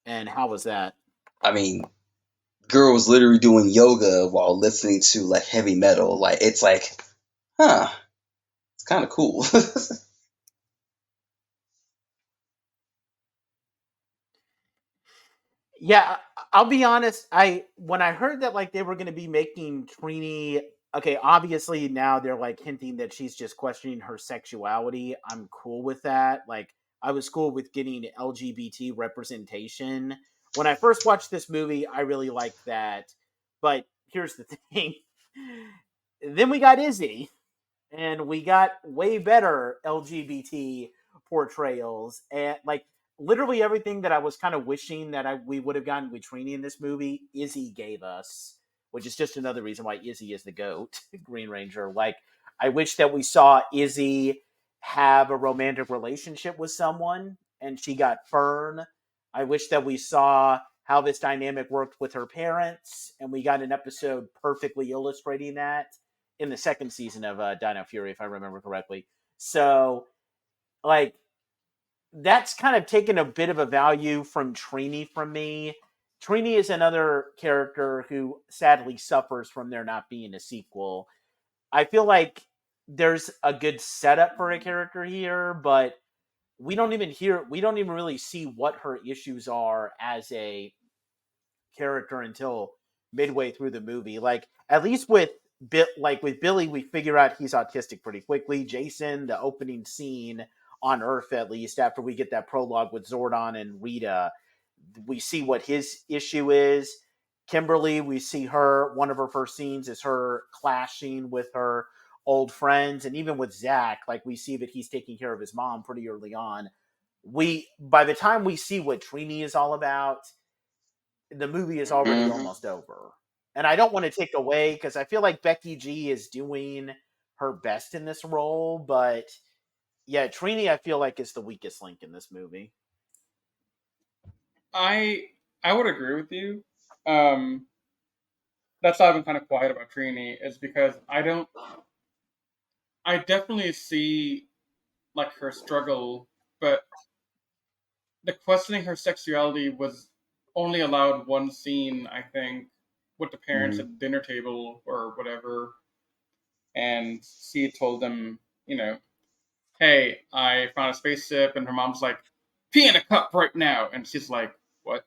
And how was that? I mean, girl was literally doing yoga while listening to like heavy metal. Like it's like, huh, it's kind of cool. Yeah, I'll be honest. I when I heard that like they were going to be making Trini, okay, obviously now they're like hinting that she's just questioning her sexuality. I'm cool with that. Like I was cool with getting LGBT representation. When I first watched this movie, I really liked that. But here's the thing. Then we got Izzy, and we got way better LGBT portrayals, and like literally everything that I was kind of wishing that we would have gotten with Trini in this movie, Izzy gave us, which is just another reason why Izzy is the GOAT, Green Ranger. Like I wish that we saw Izzy have a romantic relationship with someone, and she got Fern. I wish that we saw how this dynamic worked with her parents, and we got an episode perfectly illustrating that in the second season of Dino Fury, if I remember correctly. So, like, that's kind of taken a bit of a value from Trini from me. Trini is another character who sadly suffers from there not being a sequel. I feel like there's a good setup for a character here, but we don't even really see what her issues are as a character until midway through the movie. Like at least with with Billy, we figure out he's autistic pretty quickly. Jason, the opening scene on Earth, at least after we get that prologue with Zordon and Rita, we see what his issue is. Kimberly, we see her. One of her first scenes is her clashing with her old friends, and even with Zach, like we see that he's taking care of his mom pretty early on. We by the time we see what Trini is all about, the movie is already Hmm. almost over. And I don't want to take away because I feel like Becky G is doing her best in this role, but yeah, Trini I feel like is the weakest link in this movie. I I would agree with you. Um, that's why I've been kind of quiet about Trini, is because I definitely see like her struggle, but the questioning her sexuality was only allowed one scene, I think, with the parents Hmm. at the dinner table or whatever, and she told them, you know, hey, I found a spaceship, and her mom's like, pee in a cup right now, and she's like, what?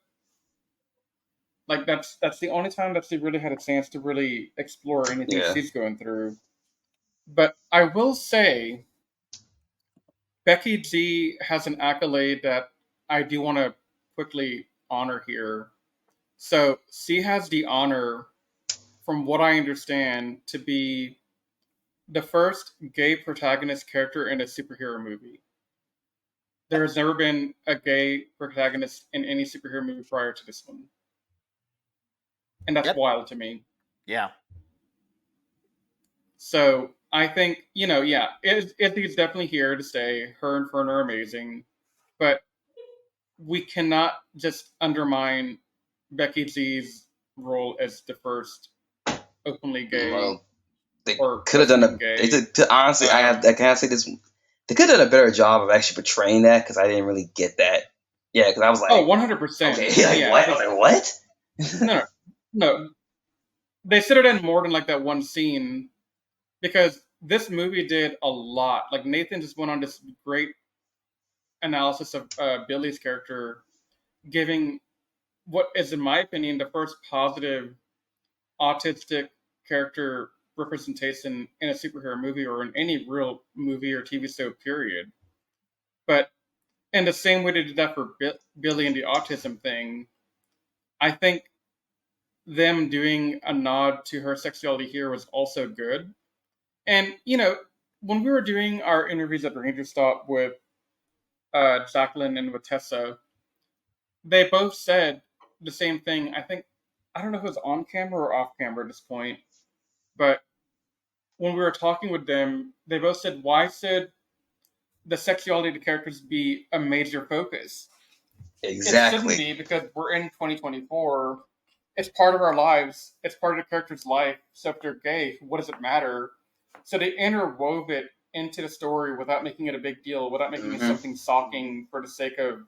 Like that's the only time that she really had a chance to really explore anything Yeah. she's going through. But I will say, Becky G has an accolade that I do want to quickly honor here. So she has the honor, from what I understand, to be the first gay protagonist character in a superhero movie. There has never been a gay protagonist in any superhero movie prior to this one. And that's Yep. wild to me. Yeah. So I think, yeah, it's definitely here to stay. Her and Fern are amazing. But we cannot just undermine Becky G's role as the first openly gay Well, they or could have done questioning a. They gay. did, honestly, I can't say this. They could have done a better job of actually portraying that because I didn't really get that. Yeah, because I was Oh, like, 100%. okay, like Yeah. what? I was like, what? No, no, no. They should have done more than like that one scene, because this movie did a lot. Like Nathan just went on this great analysis of Billy's character, giving what is, in my opinion, the first positive autistic character representation in a superhero movie or in any real movie or TV show, period. But in the same way they did that for Billy and the autism thing, I think them doing a nod to her sexuality here was also good. And, when we were doing our interviews at Ranger Stop with Jacqueline and with Tessa, they both said the same thing. I don't know if it was on camera or off camera at this point, but when we were talking with them, they both said, why should the sexuality of the characters be a major focus? It shouldn't Exactly. be, because we're in 2024. It's part of our lives. It's part of the character's life. So if they're gay, what does it matter? So they interwove it into the story without making it a big deal, without making it Hmm. something shocking for the sake of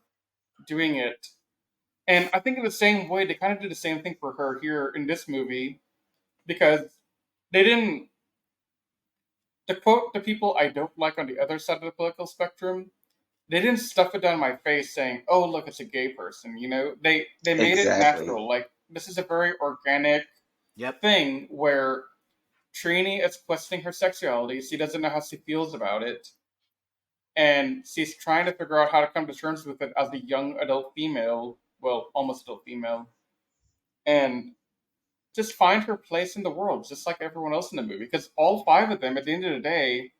doing it. And I think in the same way, they kind of did the same thing for her here in this movie, because they didn't, to quote the people I don't like on the other side of the political spectrum, they didn't stuff it down my face saying, "Oh, look, it's a gay person." They made it Exactly. natural. Like, this is a very organic Yep. thing where Trini is questioning her sexuality. She doesn't know how she feels about it, and she's trying to figure out how to come to terms with it as a young adult female, well, almost adult female, and just find her place in the world, just like everyone else in the movie. Because all five of them, at the end of the day,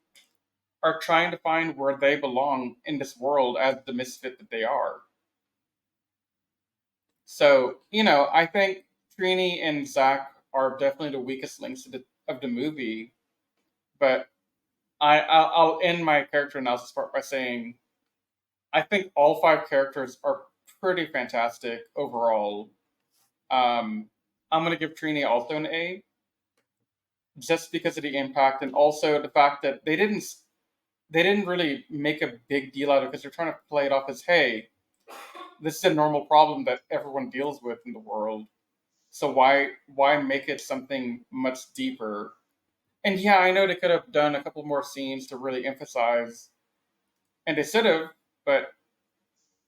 are trying to find where they belong in this world as the misfit that they are. So, I think Trini and Zach are definitely the weakest links of the movie. But I'll end my character analysis part by saying I think all five characters are pretty fantastic overall. I'm going to give Trini also an A, just because of the impact, and also the fact that they didn't really make a big deal out of it, because they're trying to play it off as, hey, this is a normal problem that everyone deals with in the world. So why make it something much deeper? And yeah, I know they could have done a couple more scenes to really emphasize, and they should have, but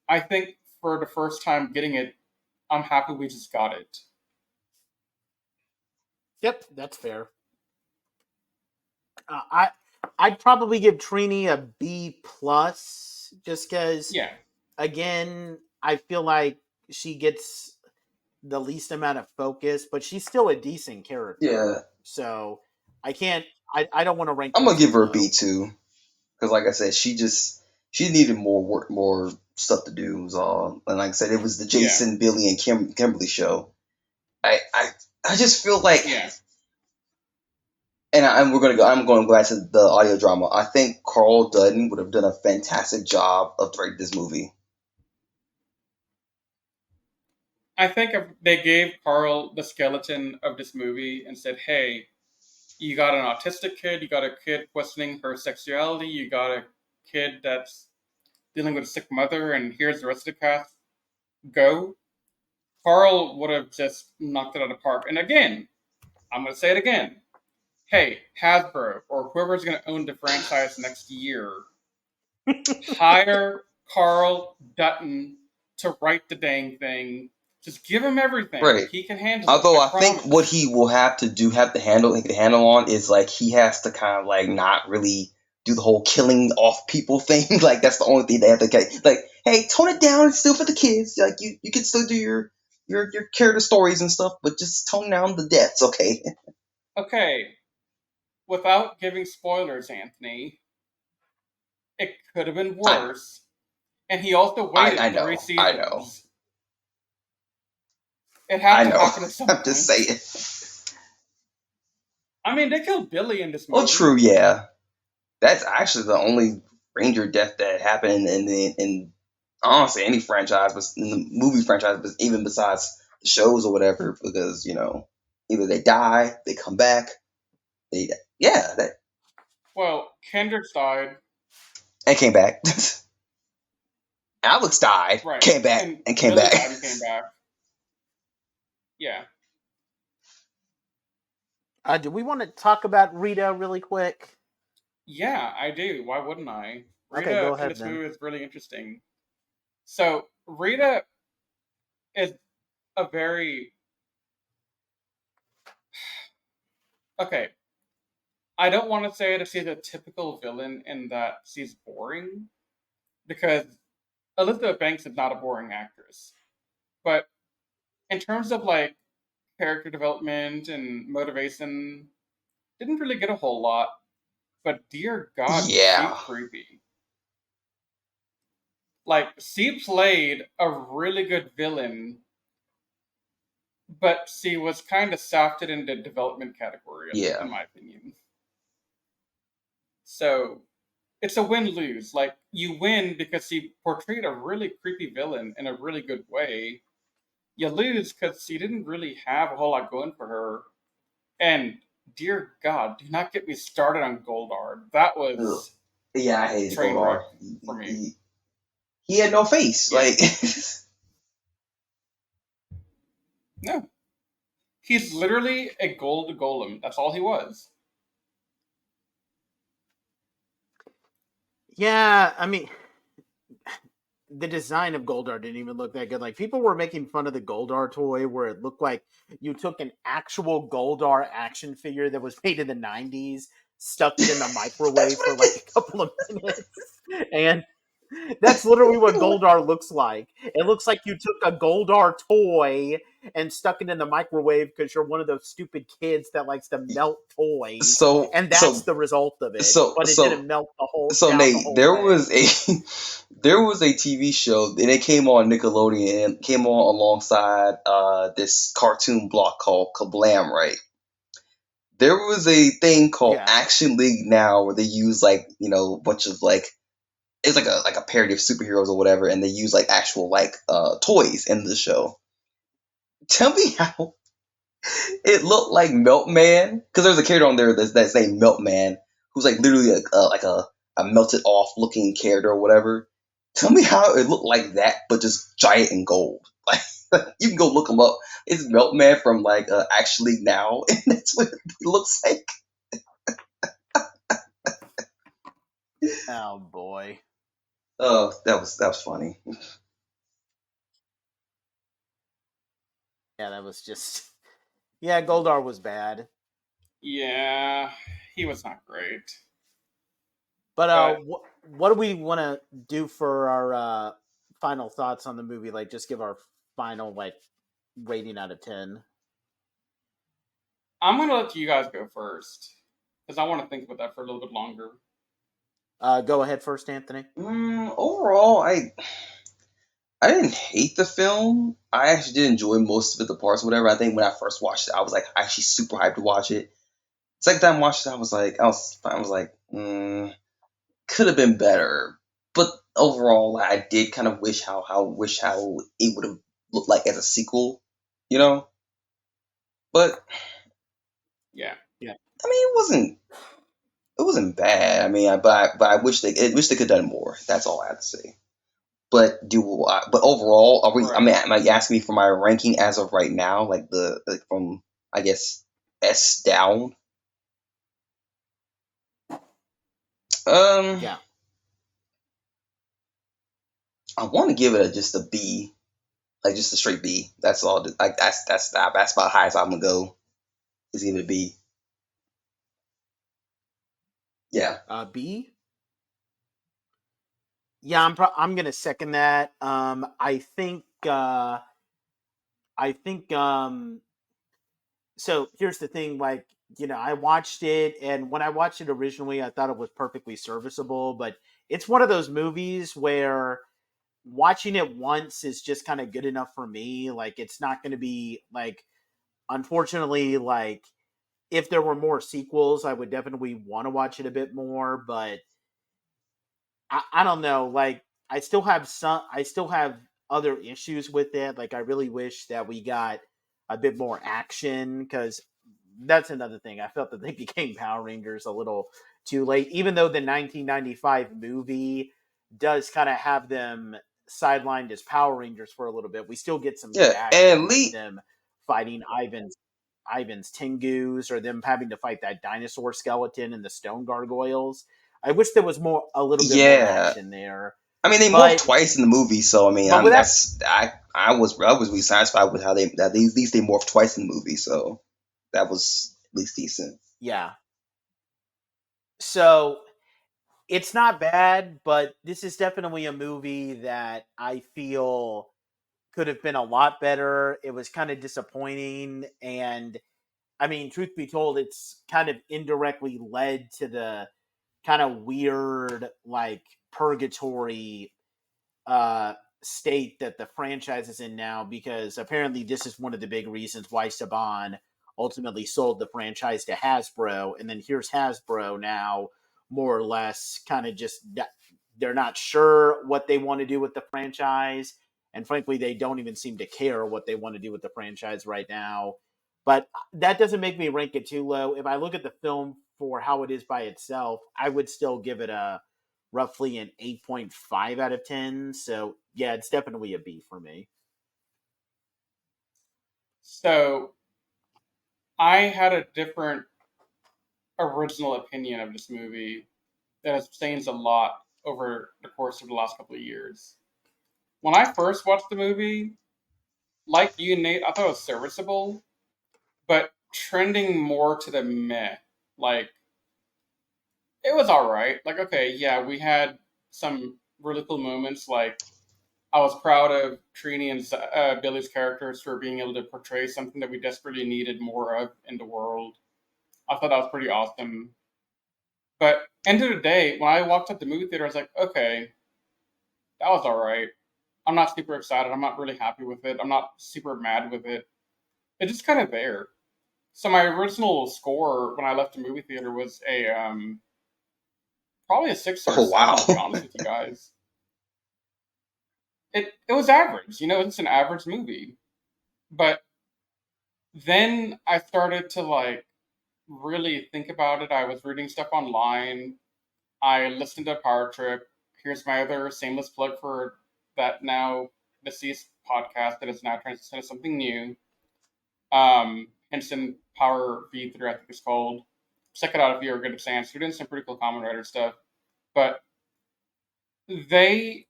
I think for the first time getting it, I'm happy we just got it. Yep. That's fair. I I'd probably give Trini a B plus, just because, Yeah, again, I feel like she gets the least amount of focus, but she's still a decent character. Yeah, So I can't. I don't want to rank I'm her gonna give too her a B low. too because, like I said, she needed more work, more stuff to do. Was all, and like I said, it was the yeah, Jason, Billy, and Kimberly show. I I I just feel like, yeah. and we're gonna go. I'm going back to the audio drama. I think Carl Dutton would have done a fantastic job of directing this movie. I think if they gave Carl the skeleton of this movie and said, "Hey, you got an autistic kid, you got a kid questioning her sexuality, you got a kid that's dealing with a sick mother, and here's the rest of the cast. Go." Carl would have just knocked it out of the park. And again, I'm going to say it again. Hey, Hasbro or whoever's going to own the franchise next year, hire Carl Dutton to write the dang thing. Just give him everything. Right. He can handle Although it. I think what he will have to handle on is like he has to kind of like not really do the whole killing off people thing. Like that's the only thing they have to like. Hey, tone it down. It's still for the kids. Like you can still do your character stories and stuff, but just tone down the deaths, okay? Okay, without giving spoilers, Anthony, it could have been worse. And he also waited I know. 3 seasons. I know. It had I to know. happen at some I'm point. just saying. I mean, they killed Billy in this movie. Well, true, yeah. That's actually the only Ranger death that happened in honestly any franchise, but in the movie franchise, but even besides the shows or whatever, because either they die, they come back, Well, Kendrick died. And came back. Alex died, Right. came back, and came Billy back. died and came back. Yeah. Do we want to talk about Rita really quick? Yeah, I do. Why wouldn't I? Rita Okay, go ahead in this then. movie is really interesting. So, Rita is a very... Okay. I don't want to say that she's a typical villain in that she's boring, because Elizabeth Banks is not a boring actress. But in terms of like character development and motivation, didn't really get a whole lot. But dear God, Yeah. she's creepy. Like, she played a really good villain, but she was kind of softed in the development category, Yeah. in my opinion. So, it's a win-lose. Like, you win because she portrayed a really creepy villain in a really good way. You lose because she didn't really have a whole lot going for her. And dear God, do not get me started on Goldar. That was Yeah, I hated train Goldar. wreck for me. He had no face. Yeah. Like No. He's literally a gold golem. That's all he was. Yeah, I mean, the design of Goldar didn't even look that good. Like, people were making fun of the Goldar toy where it looked like you took an actual Goldar action figure that was made in the 90s, stuck it in the microwave for like a couple of minutes, and that's literally what Goldar looks like. It looks like you took a Goldar toy and stuck it in the microwave because you're one of those stupid kids that likes to melt toys. And that's the result of it. But it didn't melt the whole. So down Nate, the whole there thing. was a TV show and it came on Nickelodeon and it came on alongside this cartoon block called Kablam, right? There was a thing called Action League Now where they use like, a bunch of like it's like a parody of superheroes or whatever, and they use like actual like toys in the show. Tell me how it looked like Meltman, because there's a character on there that's named Meltman, who's like literally a melted off looking character or whatever. Tell me how it looked like that, but just giant and gold. Like you can go look him up. It's Meltman from like Action League Now, and that's what it looks like. Oh boy. Oh, that was funny. Yeah, that was just. Yeah, Goldar was bad. Yeah, he was not great. But what do we want to do for our final thoughts on the movie? Like, just give our final like rating out of 10. I'm gonna let you guys go first because I want to think about that for a little bit longer. Go ahead first, Anthony. Overall, I didn't hate the film. I actually did enjoy most of it, the parts, whatever. I think when I first watched it, I was like actually super hyped to watch it. Second time I watched it, I was like, could have been better. But overall, I did kind of wish how it would have look like as a sequel, you know. But Yeah. I mean, it wasn't bad. I mean, but I wish they could have done more. That's all I have to say. But but overall, are we? I Right. mean, am you asking me for my ranking as of right now, from I guess S down? Um, Yeah. I want to give it just a B, like just a straight B. That's all. Like that's about high as I'm gonna go. Is give it a B. Yeah. B. Yeah, I'm gonna second that. I think so here's the thing, like, I watched it, and when I watched it originally, I thought it was perfectly serviceable, but it's one of those movies where watching it once is just kind of good enough for me. Like, it's not going to be like, unfortunately, like, if there were more sequels, I would definitely want to watch it a bit more, but I don't know. Like, I still have other issues with it. Like, I really wish that we got a bit more action, because that's another thing. I felt that they became Power Rangers a little too late, even though the 1995 movie does kind of have them sidelined as Power Rangers for a little bit. We still get some good Yeah. action, And like Lee. them fighting Ivan's Tengus, or them having to fight that dinosaur skeleton and the stone gargoyles. I wish there was a little bit more Yeah. action there. I mean, they morphed But twice in the movie, so I mean, but with that, I was really satisfied with how at least they morphed twice in the movie, so that was at least decent. yeah. So it's not bad, but this is definitely a movie that I feel could have been a lot better. It was kind of disappointing, and I mean, truth be told, it's kind of indirectly led to the kind of weird, like, purgatory uh, state that the franchise is in now, because apparently this is one of the big reasons why Saban ultimately sold the franchise to Hasbro. And then here's Hasbro now, more or less, kind of just, they're not sure what they want to do with the franchise. And frankly, they don't even seem to care what they want to do with the franchise right now. But that doesn't make me rank it too low. If I look at the film for how it is by itself, I would still give it a roughly an 8.5 out of 10. So, yeah, it's definitely a B for me. So I had a different original opinion of this movie that has changed a lot over the course of the last couple of years. When I first watched the movie, like you, Nate, I thought it was serviceable, but trending more to the meh. Like, it was all right. Like, okay, yeah, we had some really cool moments. Like, I was proud of Trini and Billy's characters for being able to portray something that we desperately needed more of in the world. I thought that was pretty awesome. But end of the day, when I walked out the movie theater, I was like, okay, that was all right. I'm not super excited. I'm not really happy with it. I'm not super mad with it. It's just kind of there. So my original score when I left the movie theater was a probably a 6 or a Oh wow. 7. I'll be honest with you guys. It was average. It's an average movie. But then I started to like really think about it. I was reading stuff online. I listened to Power Trip. Here's my other shameless plug for that now deceased podcast that is now transitioned to something new. Henson Power V3, I think it's called. Check it out if you're a good science student. Some pretty cool common writer stuff. But they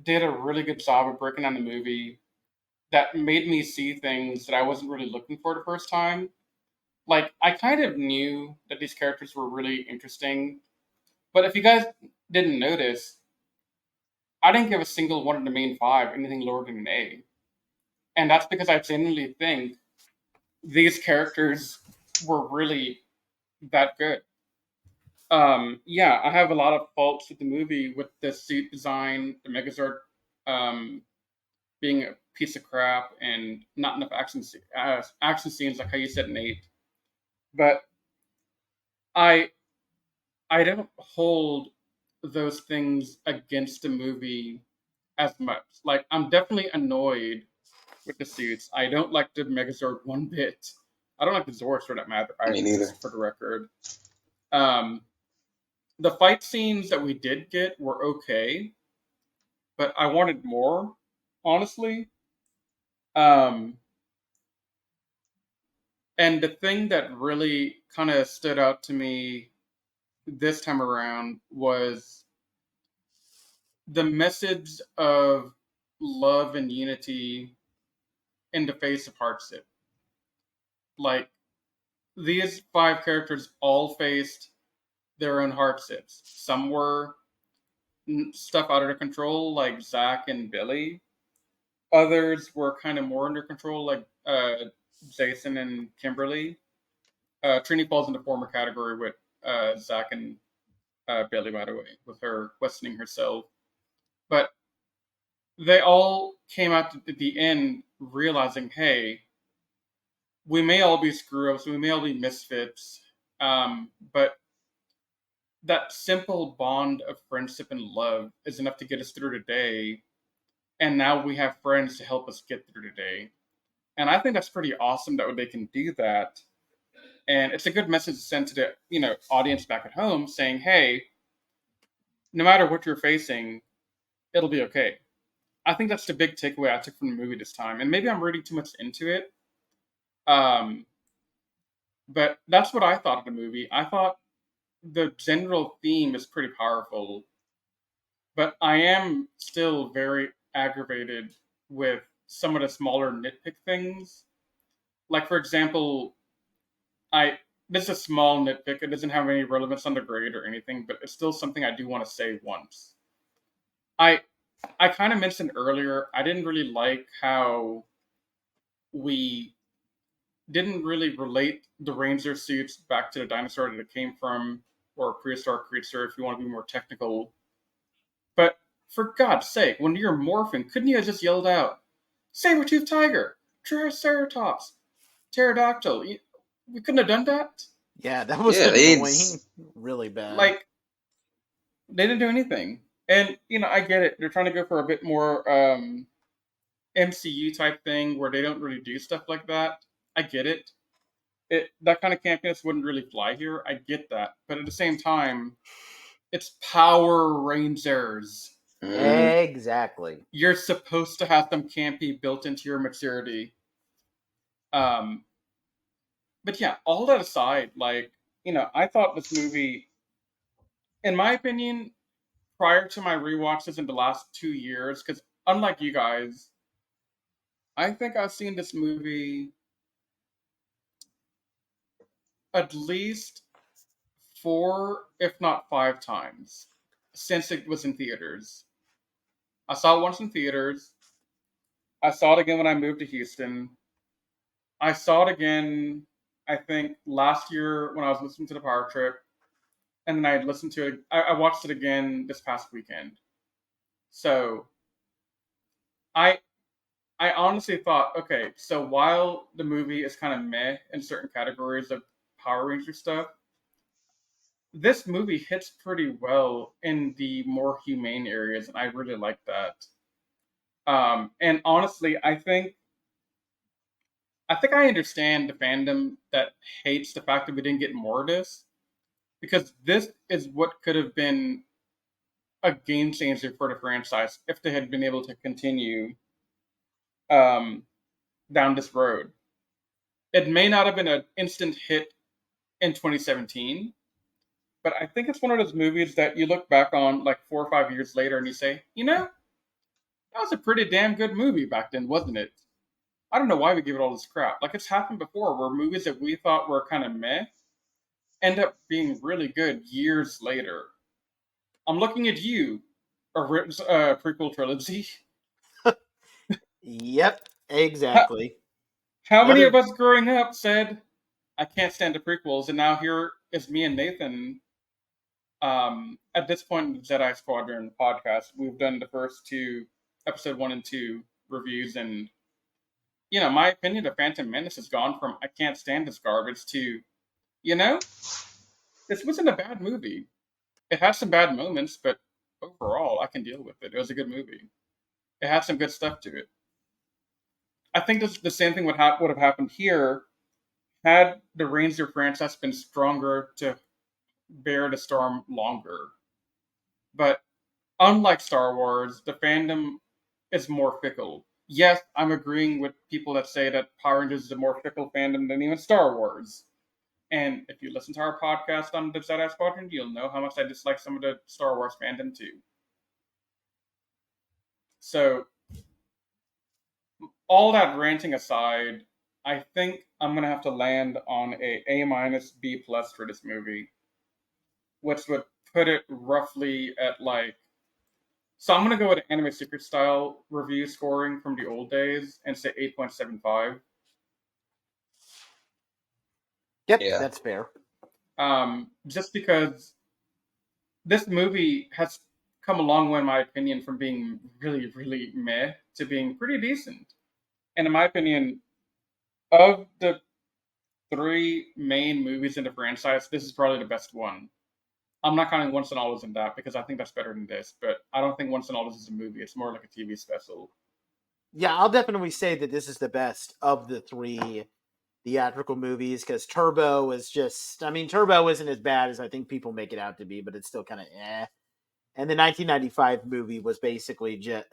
did a really good job of breaking down the movie that made me see things that I wasn't really looking for the first time. Like, I kind of knew that these characters were really interesting, but if you guys didn't notice, I didn't give a single one of the main five anything lower than an A. And that's because I genuinely think these characters were really that good. Yeah, I have a lot of faults with the movie, with the suit design, the Megazord being a piece of crap, and not enough action scenes, like how you said, Nate. But I I don't hold those things against the movie as much. Like, I'm definitely annoyed with the suits. I don't like the Megazord one bit. I don't like the Zords for that matter. Me neither. Just for the record. The fight scenes that we did get were okay, but I wanted more, honestly. And the thing that really kind of stood out to me this time around was the message of love and unity in the face of hardship. Like, these 5 characters all faced their own hardships. Some were stuff out of their control, like Zach and Billy. Others were kind of more under control, like Jason and Kimberly. Trini falls in the former category with Zach and Billy, by the way, with her questioning herself. But they all came out at the end realizing, hey, we may all be screw-ups, we may all be misfits, but that simple bond of friendship and love is enough to get us through the day. And now we have friends to help us get through the day. And I think that's pretty awesome that they can do that. And it's a good message to send to the audience back at home saying, hey, no matter what you're facing, it'll be okay. I think that's the big takeaway I took from the movie this time. And maybe I'm reading too much into it. But that's what I thought of the movie. I thought the general theme is pretty powerful. But I am still very aggravated with some of the smaller nitpick things. Like, for example, this is a small nitpick. It doesn't have any relevance on the grade or anything, but it's still something I do want to say once. I kind of mentioned earlier, I didn't really like how we didn't really relate the Ranger suits back to the dinosaur that it came from, or a prehistoric creature, if you want to be more technical. But for God's sake, when you're morphing, couldn't you have just yelled out, Saber-toothed tiger, Triceratops, pterodactyl? We couldn't have done that? Yeah, that was annoying. Really bad. Like, they didn't do anything. And, I get it. They're trying to go for a bit more MCU type thing where they don't really do stuff like that. I get it. That kind of campiness wouldn't really fly here. I get that. But at the same time, it's Power Rangers. Exactly. You're supposed to have some campy built into your maturity. But yeah, all that aside, I thought this movie, in my opinion, prior to my rewatches in the last 2 years, because unlike you guys, I think I've seen this movie at least 4, if not 5 times since it was in theaters. I saw it once in theaters. I saw it again when I moved to Houston. I saw it again, I think, last year when I was listening to the Power Trip. And then I listened to it. I watched it again this past weekend. So I honestly thought, okay, so while the movie is kind of meh in certain categories of Power Ranger stuff, this movie hits pretty well in the more humane areas, and I really like that. And honestly, I think I understand the fandom that hates the fact that we didn't get more of this, because this is what could have been a game changer for the franchise if they had been able to continue down this road. It may not have been an instant hit in 2017, but I think it's one of those movies that you look back on like 4 or 5 years later and you say, that was a pretty damn good movie back then, wasn't it? I don't know why we give it all this crap. Like, it's happened before where movies that we thought were kind of meh end up being really good years later. I'm looking at you, a prequel trilogy. Yep, exactly. How many of us growing up said, I can't stand the prequels, and now here is me and Nathan. At this point in the Jedi Squadron podcast, we've done the first 2, episode 1 and 2 reviews, and my opinion of Phantom Menace has gone from I can't stand this garbage to, this wasn't a bad movie. It had some bad moments, but overall, I can deal with it. It was a good movie. It had some good stuff to it. I think the same thing would have happened here had the Ranger franchise been stronger to bear the storm longer. But unlike Star Wars, the fandom is more fickle. Yes, I'm agreeing with people that say that Power Rangers is a more fickle fandom than even Star Wars. And if you listen to our podcast on the Jedi Squadron, you'll know how much I dislike some of the Star Wars fandom too. So, all that ranting aside, I think I'm gonna have to land on A- B+ for this movie, which would put it roughly at like. So I'm gonna go with Anime Secret style review scoring from the old days and say 8.75. Yep, Yeah. that's fair. Just because this movie has come a long way, in my opinion, from being really, really meh to being pretty decent. And in my opinion, of the three main movies in the franchise, this is probably the best one. I'm not counting Once and Always in that because I think that's better than this, but I don't think Once and Always is a movie. It's more like a TV special. Yeah, I'll definitely say that this is the best of the three theatrical movies because Turbo is just, I mean, Turbo isn't as bad as I think people make it out to be, but it's still kind of eh. And the 1995 movie was basically just,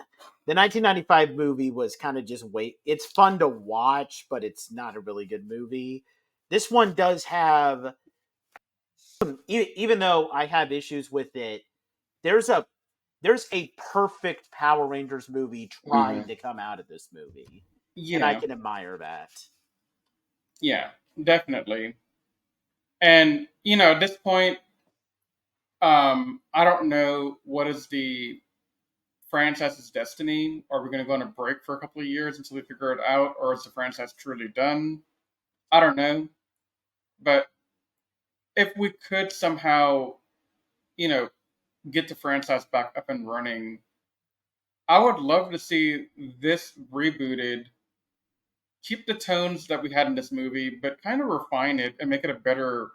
the 1995 movie was kind of just wait. It's fun to watch, but it's not a really good movie. This one does have, even though I have issues with it, there's a there's a perfect Power Rangers movie trying to come out of this movie, and I Yeah, can admire that. yeah, definitely. And at this point, I don't know what is the franchise's destiny. Are we going to go on a break for a couple of years until we figure it out, or is the franchise truly done? I don't know. But if we could somehow, you know, get the franchise back up and running, I would love to see this rebooted, keep the tones that we had in this movie, but kind of refine it and make it a better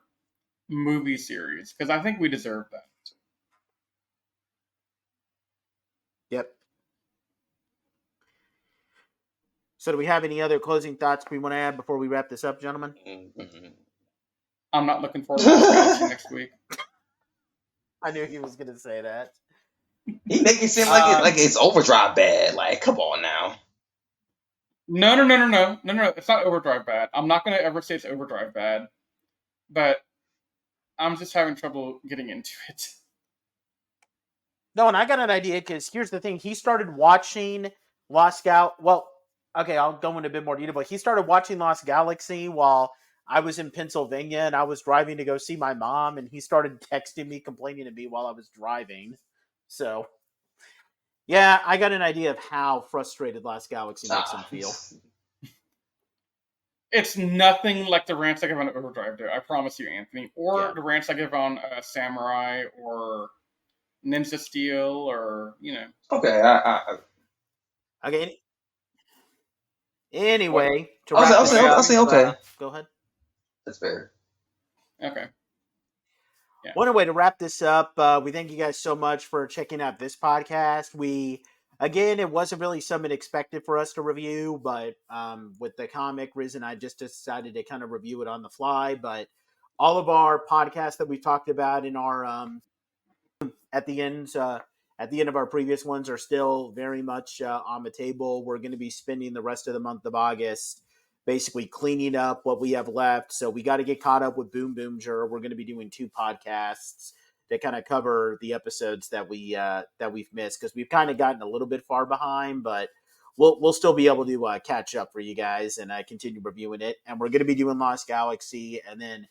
movie series because I think we deserve that. Yep. So, do we have any other closing thoughts we want to add before we wrap this up, gentlemen? I'm not looking forward to Lost Galaxy next week. I knew he was going to say that. He make it seem like it's Overdrive bad. Like, come on now. No. It's not Overdrive bad. I'm not gonna ever say it's Overdrive bad, but I'm just having trouble getting into it. No, and I got an idea because here's the thing: he started watching Lost Gal. Well, okay, I'll go into a bit more detail, but he started watching Lost Galaxy while I was in Pennsylvania and I was driving to go see my mom, and he started texting me, complaining to me while I was driving. So, yeah, I got an idea of how frustrated Lost Galaxy makes him feel. It's nothing like the rants I give on Overdrive, though. I promise you, Anthony. Or Yeah. the rants I give on Samurai or Ninja Steel, or Okay, Okay. Anyway, to I'll say, wrap I'll this say, up, I'll say, okay. go ahead. That's fair. Okay. Yeah. One way to wrap this up, we thank you guys so much for checking out this podcast. Again, it wasn't really something expected for us to review, but with the comic, Riz and I just decided to kind of review it on the fly. But all of our podcasts that we've talked about in our at the end of our previous ones are still very much on the table. We're going to be spending the rest of the month of August basically cleaning up what we have left. So we got to get caught up with Boom Boomger. We're going to be doing 2 podcasts that kind of cover the episodes that we've missed because we've kind of gotten a little bit far behind, but we'll still be able to catch up for you guys and continue reviewing it. And we're going to be doing Lost Galaxy, and then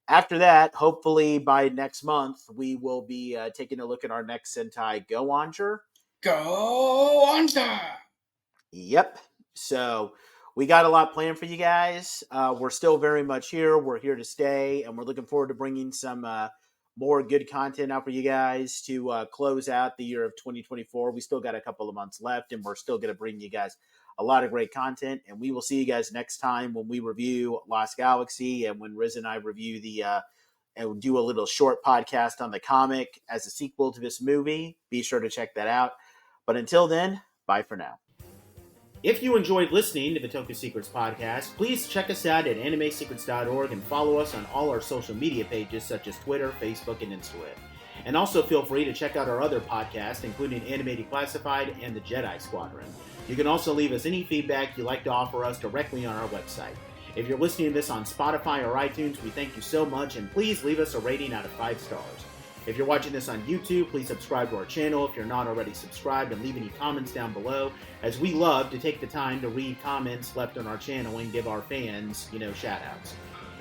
after that, hopefully by next month, we will be taking a look at our next Sentai Go Oncher. Go Oncher! Yep. So we got a lot planned for you guys. We're still very much here. We're here to stay, and we're looking forward to bringing some more good content out for you guys to close out the year of 2024. We still got a couple of months left, and we're still going to bring you guys a lot of great content. And we will see you guys next time when we review Lost Galaxy and when Riz and I review and do a little short podcast on the comic as a sequel to this movie. Be sure to check that out. But until then, bye for now. If you enjoyed listening to the Toku Secrets podcast, please check us out at animesecrets.org and follow us on all our social media pages such as Twitter, Facebook, and Instagram. And also feel free to check out our other podcasts, including Anime Declassified and the Jedi Squadron. You can also leave us any feedback you'd like to offer us directly on our website. If you're listening to this on Spotify or iTunes, we thank you so much, and please leave us a rating out of 5 stars. If you're watching this on YouTube, please subscribe to our channel if you're not already subscribed, and leave any comments down below, as we love to take the time to read comments left on our channel and give our fans, shout-outs.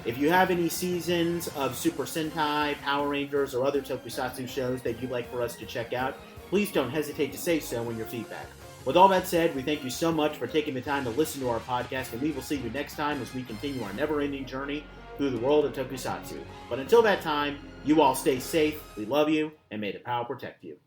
If you have any seasons of Super Sentai, Power Rangers, or other tokusatsu shows that you'd like for us to check out, please don't hesitate to say so in your feedback. With all that said, we thank you so much for taking the time to listen to our podcast, and we will see you next time as we continue our never-ending journey through the world of tokusatsu. But until that time, you all stay safe, we love you, and may the power protect you.